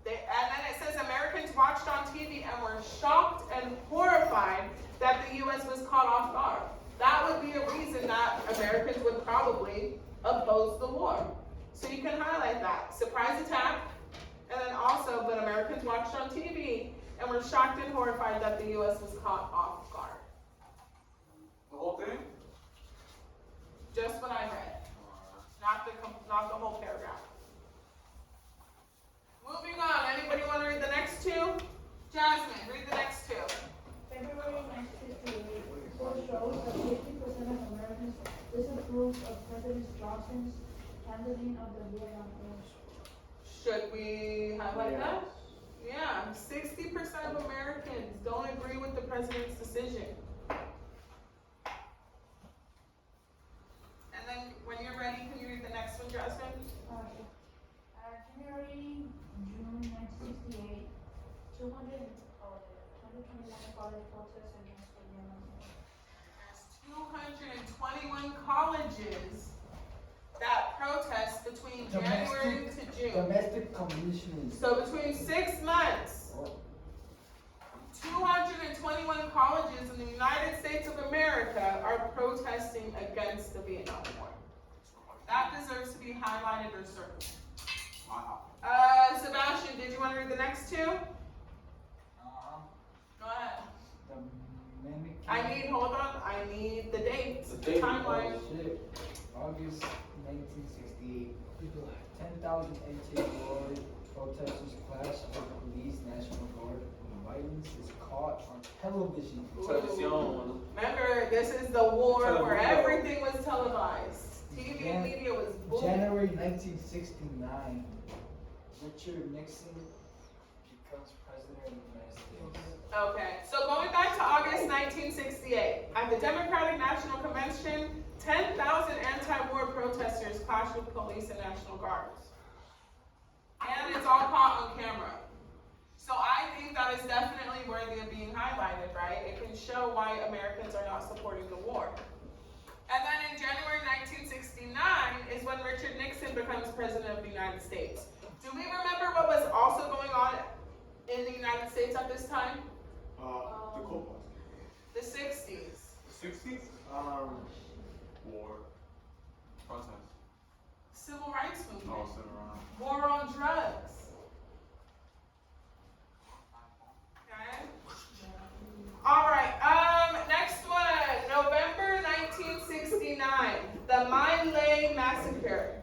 And then it says Americans watched on TV and were shocked and horrified that the U.S. was caught off guard. That would be a reason that Americans would probably oppose the war. So you can highlight that. Surprise attack, and then also, but Americans watched on TV and were shocked and horrified that the U.S. was caught off guard. The whole thing? Just what I read. Not the whole paragraph. Moving on, anybody want to read the next two? Jasmine, read the next two. February 1968 report shows that 50% of Americans disapprove of President Johnson's handling of the Vietnam War. Should we highlight that? Yeah, 60% of Americans don't agree with the president's decision. And then when you're ready, can you read the next one, Jasmine? January, June 1968, 221 college protests against the Vietnam War. There's 221 colleges that protest between January to June. Domestic communities. So between 6 months, 221 colleges in the United States of America are protesting against the Vietnam War. That deserves to be highlighted or circled. Wow. Sebastian, did you want to read the next two? Go ahead. I need the dates, the timeline. August 1968. 10,000 anti-war protesters clash with police, National Guard. Violence is caught on television. Remember, this is the war where everything was televised. TV and media was booming. January 1969. Richard Nixon becomes president of the United States. Okay, so going back to August 1968, at the Democratic National Convention, 10,000 anti-war protesters clashed with police and National Guards. And it's all caught on camera. So I think that is definitely worthy of being highlighted, right? It can show why Americans are not supporting the war. And then in January 1969 is when Richard Nixon becomes president of the United States. Do we remember what was also going on in the United States at this time? The Cold War. The 60s. The 60s? War. Protest. Civil rights movement. Oh, civil rights. War on drugs. Okay. All right. Next one. November 1969. The My Lai Massacre.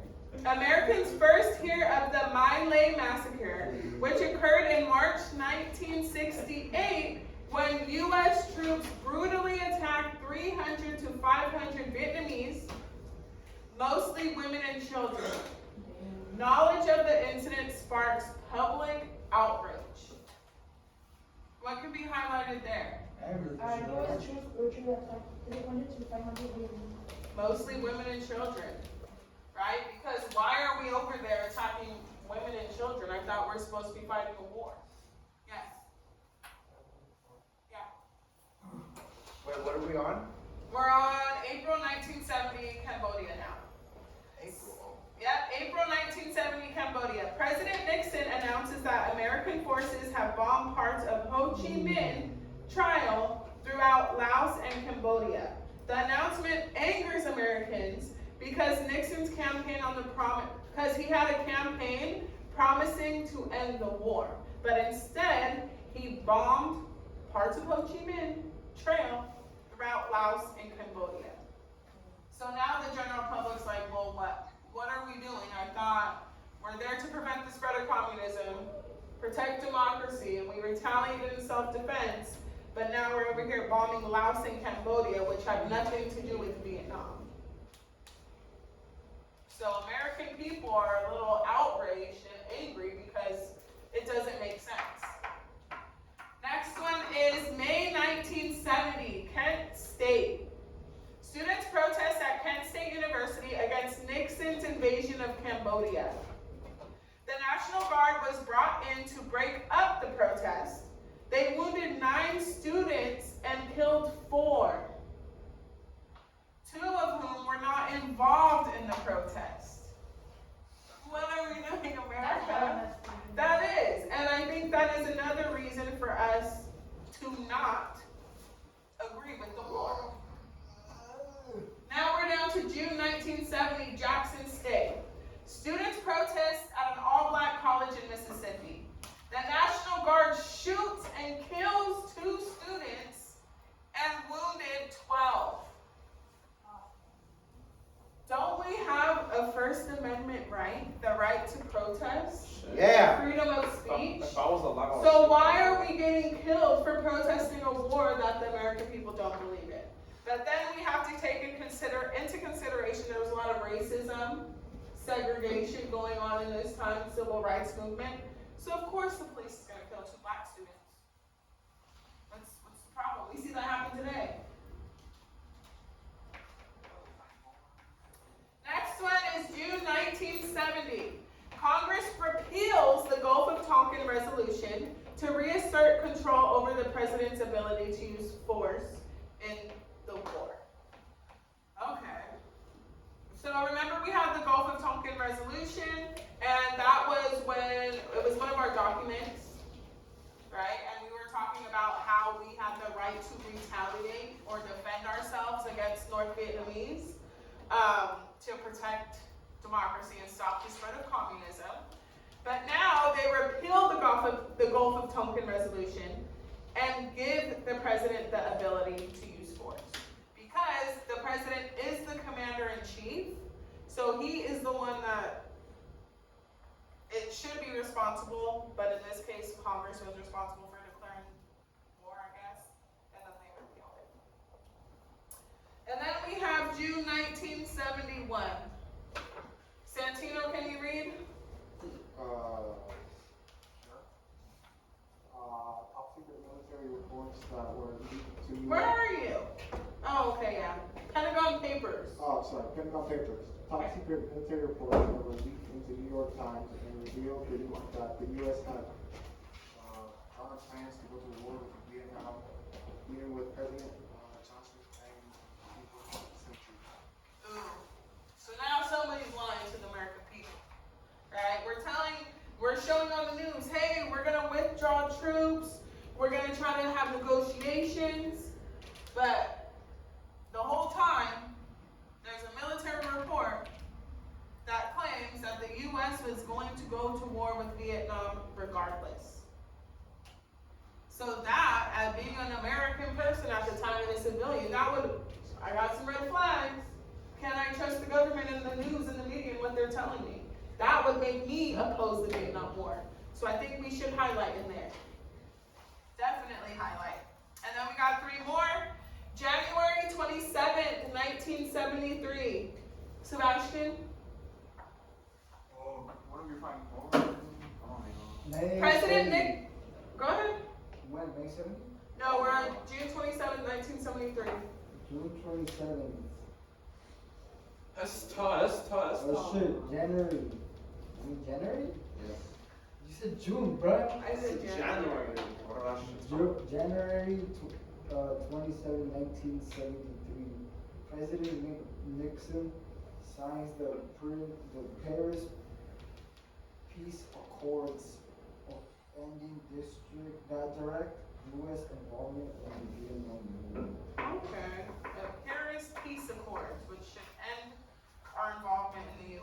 Americans first hear of the My Lai Massacre, which occurred in March 1968 when U.S. troops brutally attacked 300 to 500 Vietnamese, mostly women and children. Knowledge of the incident sparks public outrage. What can be highlighted there? U.S. troops brutally attacked 300 to 500 Vietnamese. Mostly women and children. Right? Because why are we over there attacking women and children? I thought we're supposed to be fighting a war. Yes. Yeah. Wait, what are we on? We're on April 1970 Cambodia now. April. Yep, April 1970 Cambodia. President Nixon announces that American forces have bombed parts of Ho Chi Minh Trail throughout throughout Laos and Cambodia. The announcement angers Americans because Nixon's campaign because he had a campaign promising to end the war, but instead he bombed parts of Ho Chi Minh Trail throughout Laos and Cambodia. So now the general public's like, well, what are we doing? I thought we're there to prevent the spread of communism, protect democracy, and we retaliated in self-defense, but now we're over here bombing Laos and Cambodia, which have nothing to do with Vietnam. So American people are a little outraged and angry because it doesn't make sense. Next one is May 1970, Kent State. Students protest at Kent State University against Nixon's invasion of Cambodia. The National Guard was brought in to break up the protest. They wounded 9 students and killed 4, 2 of whom were not involved in the protest. What are we doing, America? That is, and I think that is another reason for us to not agree with the war. Now we're down to June 1970, Jackson State. Students protest at an all-black college in Mississippi. The National Guard shoots and kills 2 students and wounded 12. Don't we have a First Amendment right? The right to protest? Yeah. Freedom of speech? If I was allowed. So why are we getting killed for protesting a war that the American people don't believe in? But then we have to take into consideration there was a lot of racism, segregation going on in this time, civil rights movement. So of course the police is going to kill 2 black students. What's the problem? We see that happen today. Next one is June 1970. Congress repeals the Gulf of Tonkin Resolution to reassert control over the president's ability to use force in the war. Okay. So remember we had the Gulf of Tonkin Resolution, and that was when it was one of our documents, right? And we were talking about how we had the right to retaliate or defend ourselves against North Vietnamese to protect democracy and stop the spread of communism. But now they repeal the Gulf of Tonkin Resolution and give the president the ability to use force. Because the president is the commander-in-chief, so he is the one that it should be responsible, but in this case, Congress was responsible for declaring war, I guess, and then they repealed it. And then we have June 1971. Santino, can you read? Top secret military reports that were leaked to you. Where are you? Oh, okay, yeah. Pentagon Papers. Oh, sorry, Pentagon Papers. Top secret military reports that were leaked into New York Times and revealed that the U.S. had drawn plans to go to war with Vietnam, even with President Johnson and people of the century. Ooh. So now somebody's lying to the American people, right? We're showing on the news, hey, we're gonna withdraw troops, we're gonna try to have negotiations, but the whole time, there's a military report that claims that the U.S. was going to go to war with Vietnam regardless. So that, as being an American person at the time and a civilian, I got some red flags. Can I trust the government and the news and the media and what they're telling me? That would make me oppose the Vietnam War. So I think we should highlight in there. Definitely highlight. And then we got 3 more. January 27th, 1973. Sebastian? Oh, what are we finding more? May President 70. Nick, go ahead. When, May 7th? No, we're on June 27th, 1973. June 27th. That's tough. Oh shit, January. I mean January? Yes. You said June, bruh. I said January. January 27, 1973. President Nixon signs the Paris Peace Accords of ending district that direct U.S. involvement in the Vietnam War. Okay. The Paris Peace Accords, which should end our involvement in the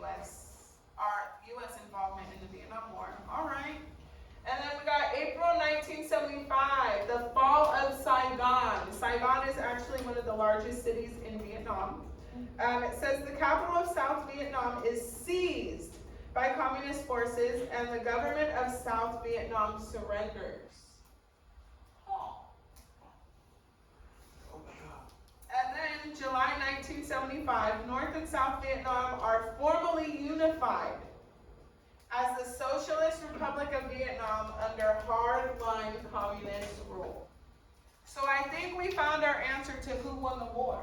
our U.S. involvement in the Vietnam War. All right. And then we got April 1975, the fall of Saigon. Saigon is actually one of the largest cities in Vietnam. It says the capital of South Vietnam is seized by communist forces and the government of South Vietnam surrenders. And then July 1975, North and South Vietnam are formally unified as the Socialist Republic of Vietnam under hardline communist rule. So I think we found our answer to who won the war.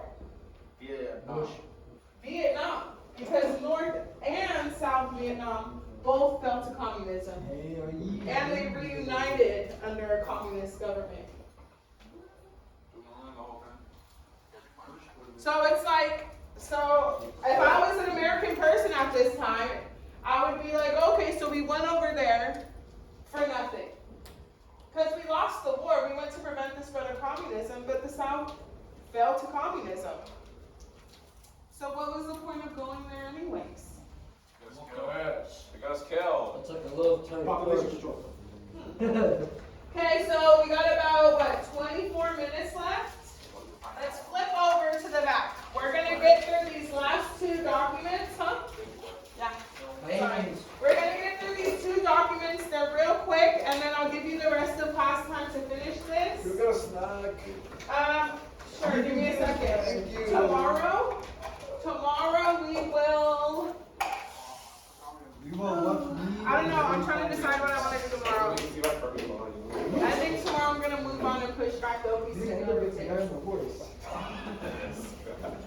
Vietnam. Because North and South Vietnam both fell to communism. And they reunited under a communist government. So it's like, so if I was an American person at this time, I would be like, okay, so we went over there for nothing. Because we lost the war. We went to prevent the spread of communism, but the South fell to communism. So what was the point of going there anyways? They got us killed. It's like a little tiny Population control. Okay, so we got about, 24 minutes left? Let's flip over to the back. We're going to get through these last two documents, huh? Yeah. Sorry. We're going to get through these two documents. They're real quick, and then I'll give you the rest of class time to finish this. You got a snack. Sure, give me a second. Thank you. Tomorrow we will... I don't know, I'm trying to decide what I want to do tomorrow. I think tomorrow I'm going to move on and push back the OPC and everything.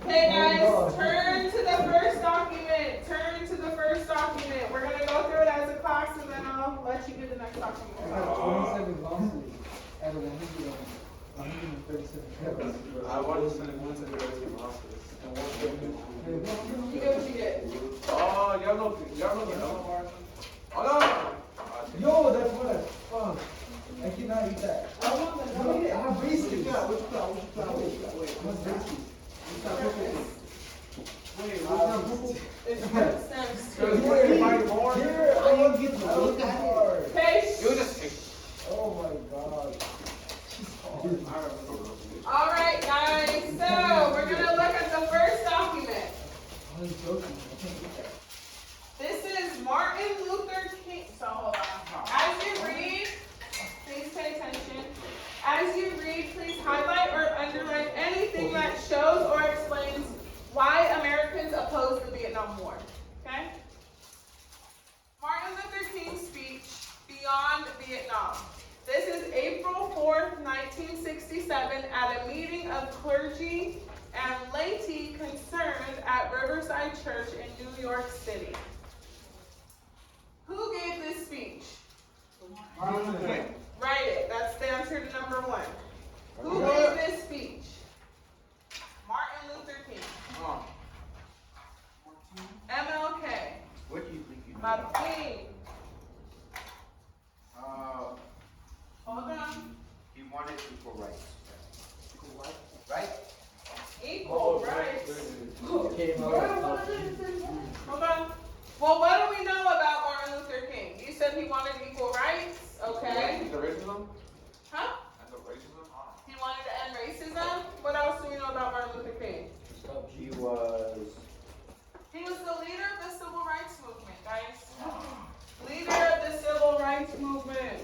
Okay guys, turn to the first document. Turn to the first document. We're going to go through it as a class and then I'll let you do the next document. I have 27 losses out of 137 I want to send it once and losses. You get what you get. Oh, y'all know the other one? Oh no! Yo, that's what fuck. I cannot eat that. I want that. No, I have braces. What you got? What's braces? It's sense. Here, I want to get the look at it. Okay. You just take. Oh my god. All right, guys. So we're gonna look at the first document. I'm joking. I can't get that. This is Martin Luther King. So hold on. As you read, please pay attention. As you read, please highlight or underline anything that shows or explains why Americans opposed the Vietnam War. Okay? Martin Luther King's speech, Beyond Vietnam. This is April 4th, 1967, at a meeting of clergy and laity concerned at Riverside Church in New York City. Who gave this speech? Write it. That's the answer to number one. Who gave this speech? Martin Luther King. MLK. What do you think you know? Martin. Hold on. He wanted equal rights. Right? Equal rights. Came out Hold on. Well, what do we know about Martin Luther King? You said he wanted equal rights. Okay. And the racism? Huh? And the racism? He wanted to end racism. What else do we know about Martin Luther King? He was. He was the leader of the civil rights movement, guys. Leader of the civil rights movement.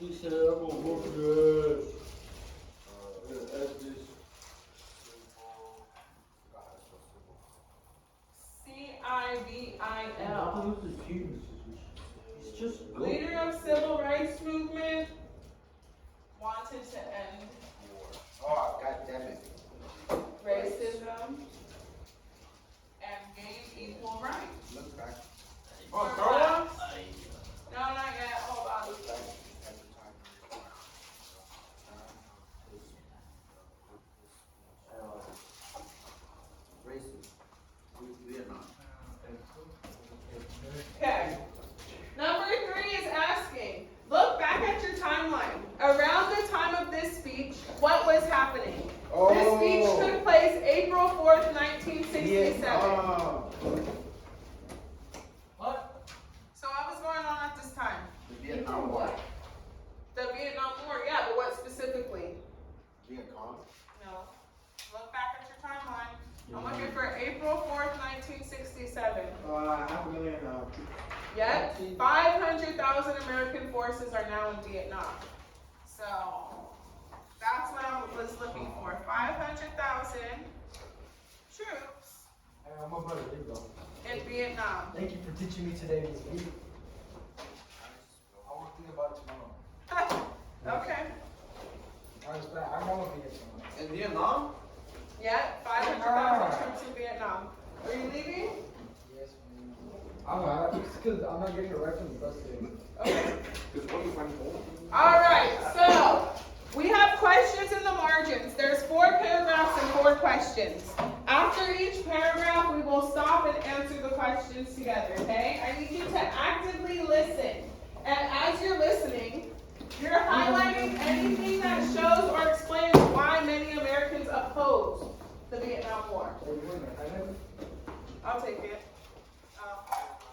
He said, I'm gonna work your ass. CIVIL. He's just good. Leader of civil rights movement. Wanted to end Oh, God damn it. racism and gain equal rights. Look back Oh, third one? No, not yet. Hold on. at the time. Racist. Vietnam. Okay. Number 3 is asking, look back at your timeline. Around the time of is happening. This Oh. speech took place April 4th, 1967. What? So what was going on at this time? The Vietnam War. The Vietnam War, yeah, but what specifically? Vietcong. No. Look back at your timeline. I'm looking for April 4th, 1967. 500,000. Yet, 500,000 American forces are now in Vietnam. So, that's what I was looking for. 500,000 troops Hey, my brother, there you go. in Vietnam. Thank you for teaching me today, Miss B. I won't think about it tomorrow. Okay. I respect. I know Vietnam. In Vietnam? Yet, 500,000 troops in Vietnam. Are you leaving? Yes, ma'am. Because I'm not getting a ride from the bus today. Okay. Because what do you find home? All right, so we have questions in the margins. There's 4 paragraphs and 4 questions. After each paragraph, we will stop and answer the questions together, okay? I need you to actively listen. And as you're listening, you're highlighting anything that shows or explains why many Americans oppose the Vietnam War. I'll take it.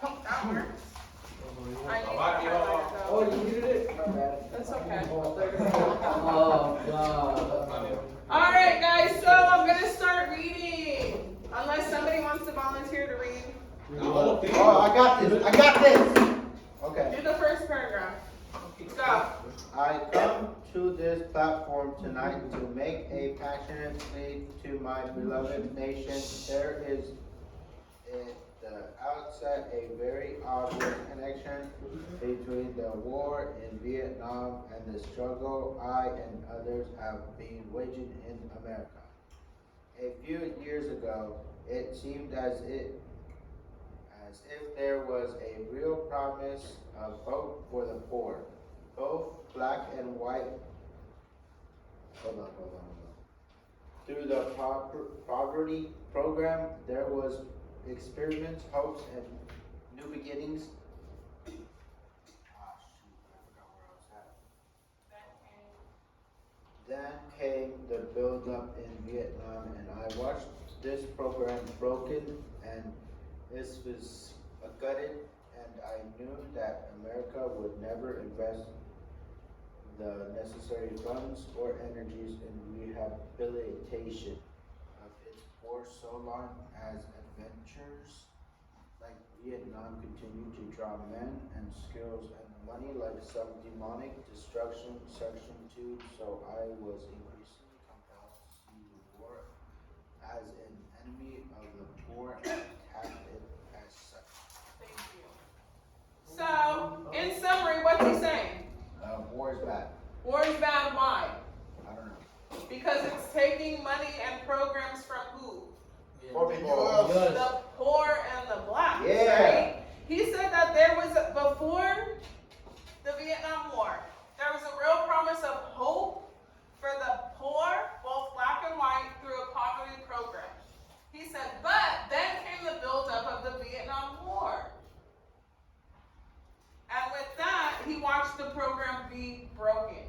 That works. I need to highlight it, though. Oh, you needed it? My bad. That's okay. Oh, God. All right, guys, so I'm going to start reading. Unless somebody wants to volunteer to read. Oh, I got this. I got this. Okay. Do the first paragraph. Go. I come to this platform tonight to make a passionate plea to my beloved nation. There is at the outset a very obvious connection between the war in Vietnam and the struggle I and others have been waging in America. A few years ago, it seemed as if there was a real promise of hope for the poor, both black and white. Hold on. Through the poverty program, there was experiments, hopes, and new beginnings. Then came the build-up in Vietnam, and I watched this program broken, and this was gutted, and I knew that America would never invest the necessary funds or energies in rehabilitation of its poor so long as adventures like Vietnam continue to draw men and skills and money like some demonic destruction section 2, so I was increasingly compelled to see the war as an enemy of the poor and attack it as such. Thank you. So, in summary, what's he saying? War is bad. War is bad, why? I don't know. Because it's taking money and programs from who? Poor people. The poor and the blacks, Yeah. right? He said that there was, before the Vietnam War, there was a real promise of hope for the poor, both black and white, through a poverty program. He said, but then came the buildup of the Vietnam War. And with that, he watched the program be broken.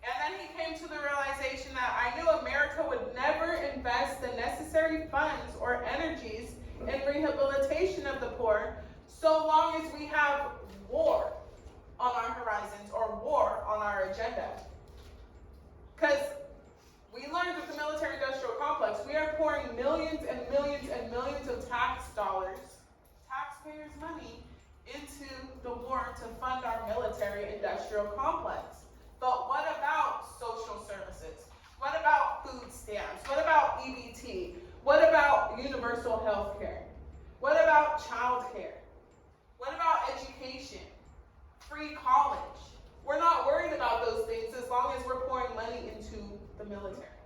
And then he came to the realization that I knew America would never invest the necessary funds or energies in rehabilitation of the poor so long as we have war on our horizons or war on our agenda. Because we learned with the military-industrial complex, we are pouring millions and millions and millions of tax dollars, taxpayers' money, into the war to fund our military-industrial complex. But what about social services? What about food stamps? What about EBT? What about universal health care? What about child care? What about education? Free college? We're not worried about those things as long as we're pouring money into the military.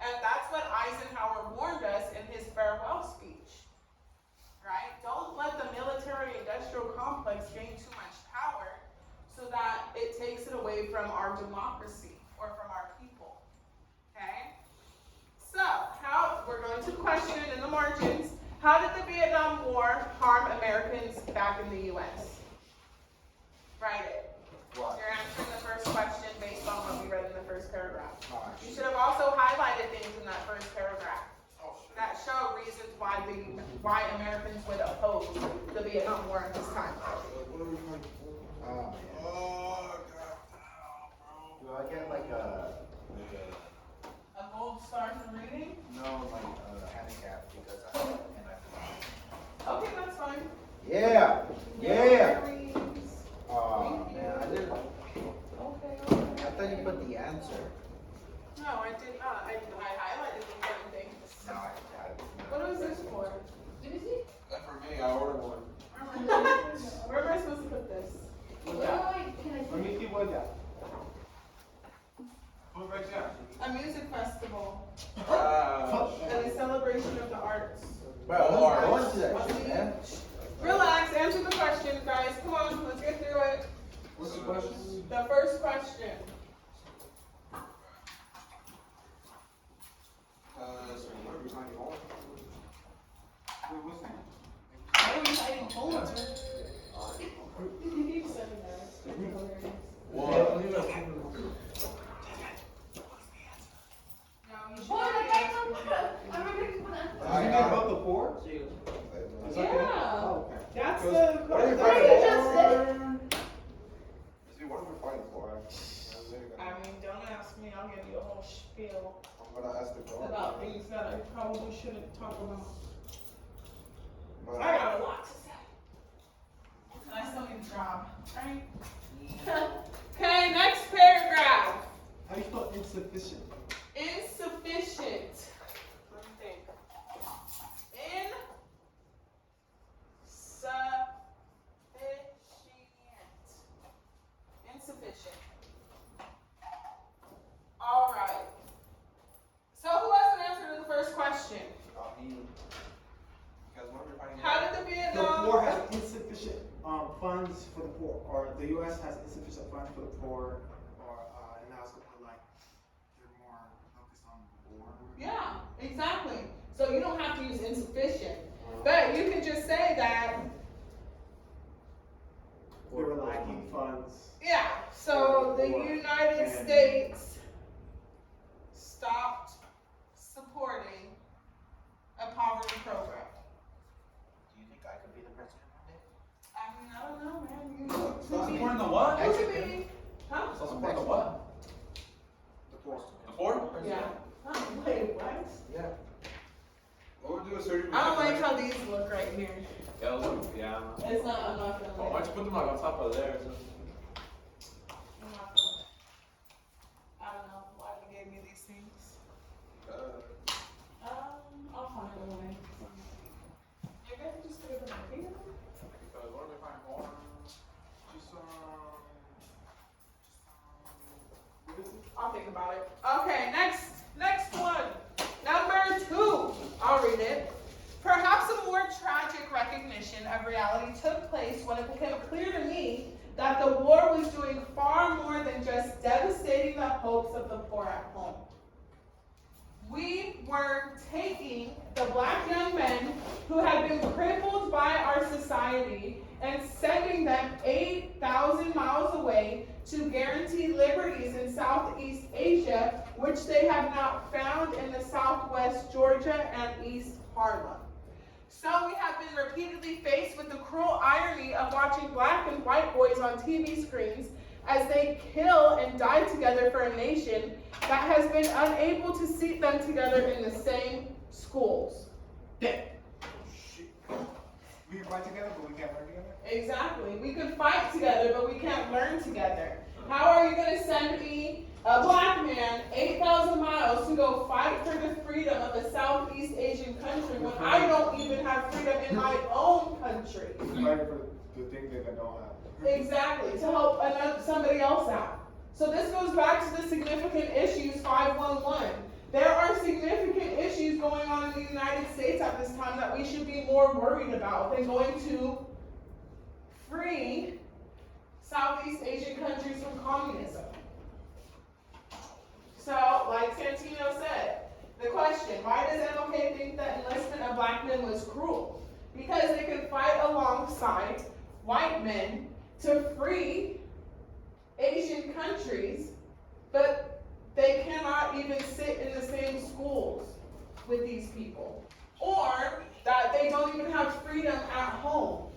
And that's what Eisenhower warned us in his farewell speech, right? Don't let the military-industrial complex gain too much power so that it takes it away from our democracy or from our people, okay? So, we're going to question in the margins, how did the Vietnam War harm Americans back in the U.S.? Write it. What? You're answering the first question based on what we read in the first paragraph. Alright. You should have also highlighted things in that first paragraph that show reasons why Americans would oppose the Vietnam War at this time. Oh, do I get like a A gold star for reading? no like handicap because I and Okay, that's fine. Yeah. Yeah. Reads. Oh man, I didn't. Okay. I thought you put the answer. No, I did not. I highlighted important things. No, I What was this for? Let me see. That's for me, I ordered one. Where am I supposed to put this? What's Wait, that? wait, can I Let me see what's that. Put it right there. A music festival Ah. and a celebration of the arts. Bro, let's go into that shit, man. Relax, answer the question, guys. Come on, let's get through it. What's the question? The first question. So where are we finding home? Wait, what's that? Why are we fighting Poland? You keep saying that. It's hilarious. What? No, you should. Boy, I'm ready to put Is it about the poor? Yeah. Oh, okay. That's the. What are you that's fighting what you for? just said. See, what are we fighting for? I mean, don't ask me. I'll give you a whole spiel I'm gonna ask the girl. about things that I probably shouldn't talk about. But- I got a lot to say. And I still need a job, right? Okay, next paragraph. How do you spell insufficient? Insufficient. Let me think. Insufficient. All right. So who has an answer to the first question? Because what are we fighting How did the The Vietnam? poor has insufficient funds for the poor, or the U.S. has insufficient funds for the poor, or and now it's like they're more focused on the poor. Yeah, exactly. So you don't have to use insufficient, but you can just say that. They were lacking funds. Yeah. So the United States stopped supporting a poverty program. Do you think I could be the president one day? I mean, I don't know, man. You Stop supporting the what? You could be. Huh? Stop supporting the what? The poor. The poor? Yeah. Huh? Wait, what? Yeah. What would do a surgery? I don't like how these look right here. Yeah, look, yeah. It's not. I'm not gonna. Well, why don't you put them like on top of there? I'm not gonna. I don't know why they gave me these things. I'll find a way. Maybe I can just put it in my finger. Because what are we finding more? Just I'll think about it. Okay, next one. Number 2. I'll read it. Perhaps a more tragic recognition of reality took place when it became clear to me that the war was doing far more than just devastating the hopes of the poor at home. We were taking the black young men who had been crippled by our society and sending them 8,000 miles away to guarantee liberties in Southeast Asia, which they have not found in the Southwest Georgia and East Harlem. So we have been repeatedly faced with the cruel irony of watching black and white boys on TV screens as they kill and die together for a nation that has been unable to seat them together in the same schools. We can fight together, but we can't work together. Exactly. We could fight together, but we can't learn together. How are you going to send me, a black man, 8,000 miles to go fight for the freedom of a Southeast Asian country when I don't even have freedom in my own country? Fighting for the thing that they don't have. Exactly, to help somebody else out. So this goes back to the significant issues 511. There are significant issues going on in the United States at this time that we should be more worried about than going to free Southeast Asian countries from communism. So, like Santino said, the question, why does MLK think that enlistment of black men was cruel? Because they could fight alongside white men to free Asian countries, but they cannot even sit in the same schools with these people, or that they don't even have freedom at home.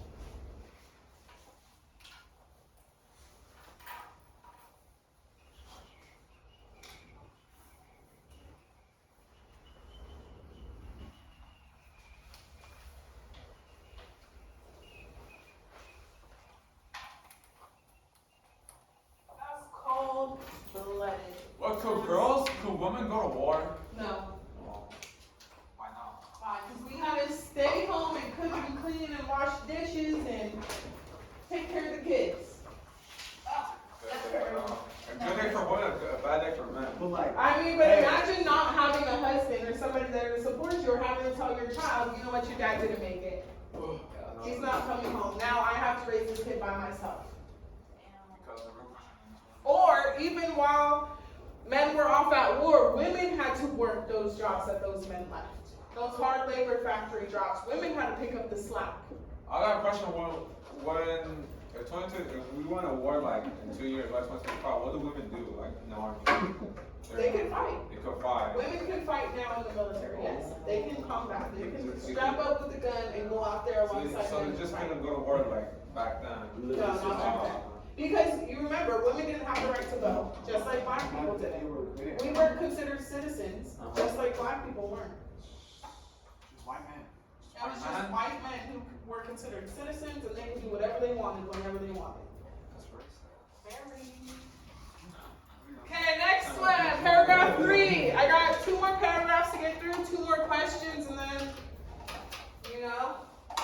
That's cold-blooded. What, could girls, could women go to war? No. Why not? Why? Because we had to stay home and cook and clean and wash dishes and take care of the kids. A good day for women, a bad day for men. But like, I mean, but imagine not having a husband or somebody there to support you, or having to tell your child, you know what, your dad didn't make it. He's not coming home. Now I have to raise this kid by myself. Or even while men were off at war, women had to work those jobs that those men left. Those hard labor factory jobs. Women had to pick up the slack. I got a question. If we went to war like in 2 years, like 2025, what do women do? Like in the army? They can fight. They could fight. Women can fight now in the military, yes. They can combat. They can strap up with a gun and go out there alongside So men. they just couldn't go to war like back then. No, not back then. Because you remember, women didn't have the right to vote, just like black people didn't. We weren't considered citizens, just like black people weren't. white man. It was just white men who were considered citizens, and they could do whatever they wanted, whenever they wanted. Okay, next one, paragraph 3. I got 2 more paragraphs to get through, 2 more questions, and then,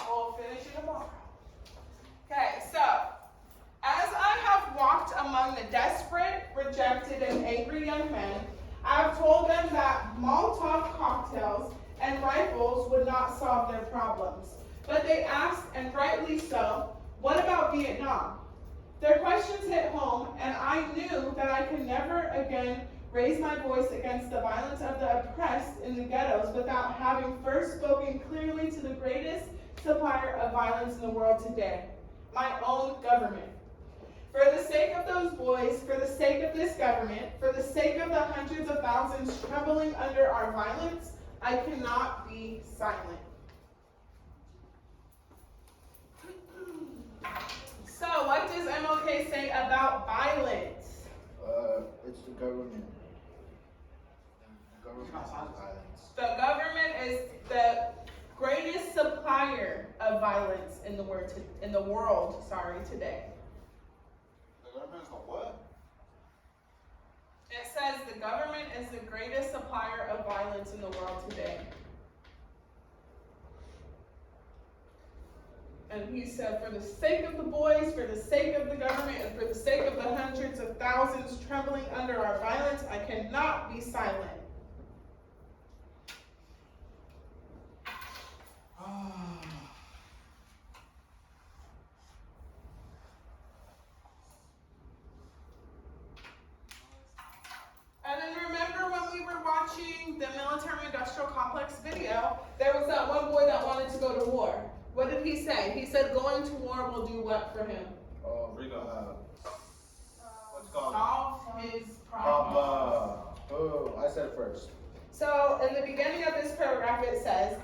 we'll finish it tomorrow. Okay, so, as I have walked among the desperate, rejected, and angry young men, I have told them that Molotov cocktails and rifles would not solve their problems. But they asked, and rightly so, what about Vietnam? Their questions hit home, and I knew that I could never again raise my voice against the violence of the oppressed in the ghettos without having first spoken clearly to the greatest supplier of violence in the world today, my own government. For the sake of those boys, for the sake of this government, for the sake of the hundreds of thousands trembling under our violence, I cannot be silent. So, what does MLK say about violence? It's the government. The government has violence. The government is the greatest supplier of violence in the world today. The government is the what? It says the government is the greatest supplier of violence in the world today. And he said, for the sake of the boys, for the sake of the government, and for the sake of the hundreds of thousands trembling under our violence, I cannot be silent. And then remember when we were watching the military-industrial complex video, there was that one boy that wanted to go to war. What did he say? He said going to war will do what for him? What's called? Solve his problem. Oh, I said first. So in the beginning of this paragraph it says,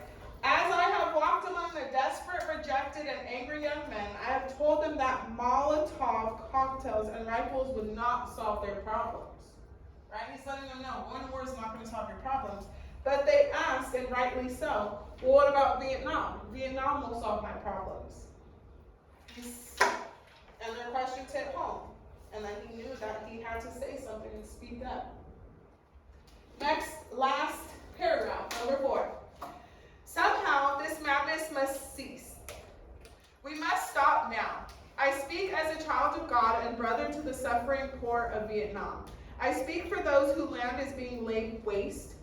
as I have walked among the desperate, rejected, and angry young men, I have told them that Molotov cocktails and rifles would not solve their problems. Right? He's letting them know going to war is not going to solve your problems. But they asked, and rightly so, well, what about Vietnam? Vietnam will solve my problems. And their questions hit home. And then he knew that he had to say something and speak up. Next, last paragraph, number 4. Somehow this madness must cease. We must stop now. I speak as a child of God and brother to the suffering poor of Vietnam. I speak for those whose land is being laid waste,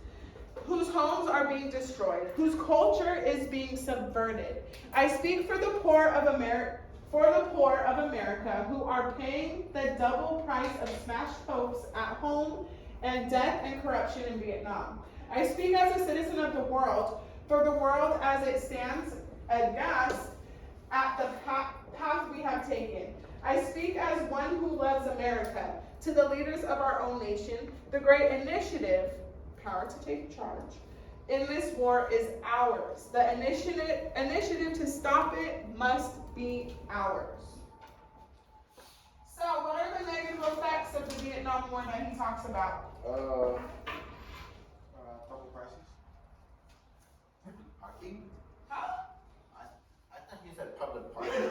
whose homes are being destroyed, whose culture is being subverted. I speak for the poor of America, who are paying the double price of smashed hopes at home and death and corruption in Vietnam. I speak as a citizen of the world, for the world as it stands aghast at the path we have taken. I speak as one who loves America. to the leaders of our own nation, the great initiative, power to take charge, in this war is ours. The initiative to stop it must be ours. So, what are the negative effects of the Vietnam War that he talks about? Double prices. Parking? Huh? I thought you said public parking.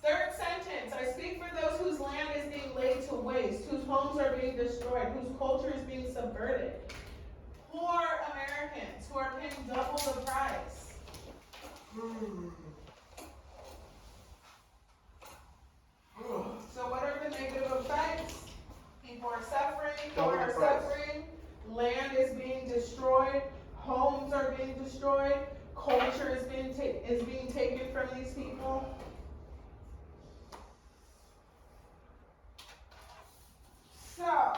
Third sentence, I speak for those whose land is being laid to waste, whose homes are being destroyed, whose culture is being subverted. Poor Americans who are paying double the price. So what are the negative effects? People are suffering, Double poor the are price. suffering, land is being destroyed, homes are being destroyed, culture is being taken from these people. So,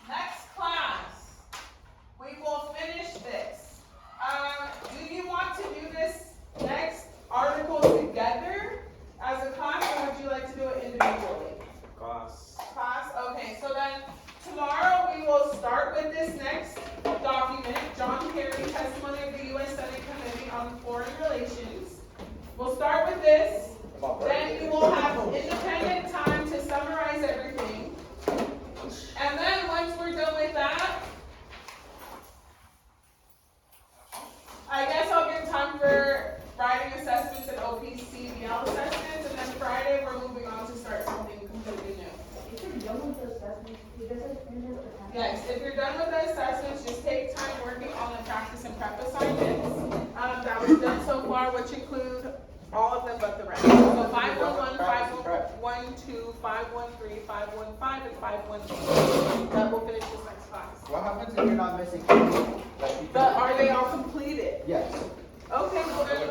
next class, we will finish this. Do you want to do this next article together as a class, or would you like to do it individually? Class. Class, okay, so then tomorrow we will start with this next document, John Kerry, Testimony of the U.S. Senate Committee on Foreign Relations. We'll start with this. Then we will have independent time to summarize everything. And then once we're done with that, I guess I'll give time for writing assessments and OPCBL assessments, and then Friday we're moving on to start something completely new. If you're done with the assessment, you guys have finished the assessment. Yes, if you're done with the assessments, just take time working on the practice and prep assignments that we've done so far, which include all of them but the rest. So 511, 512, 513, 515, and 516. That will finish this next class. What happens if you're not missing? Like you But are they all completed? Yes. Okay, well then,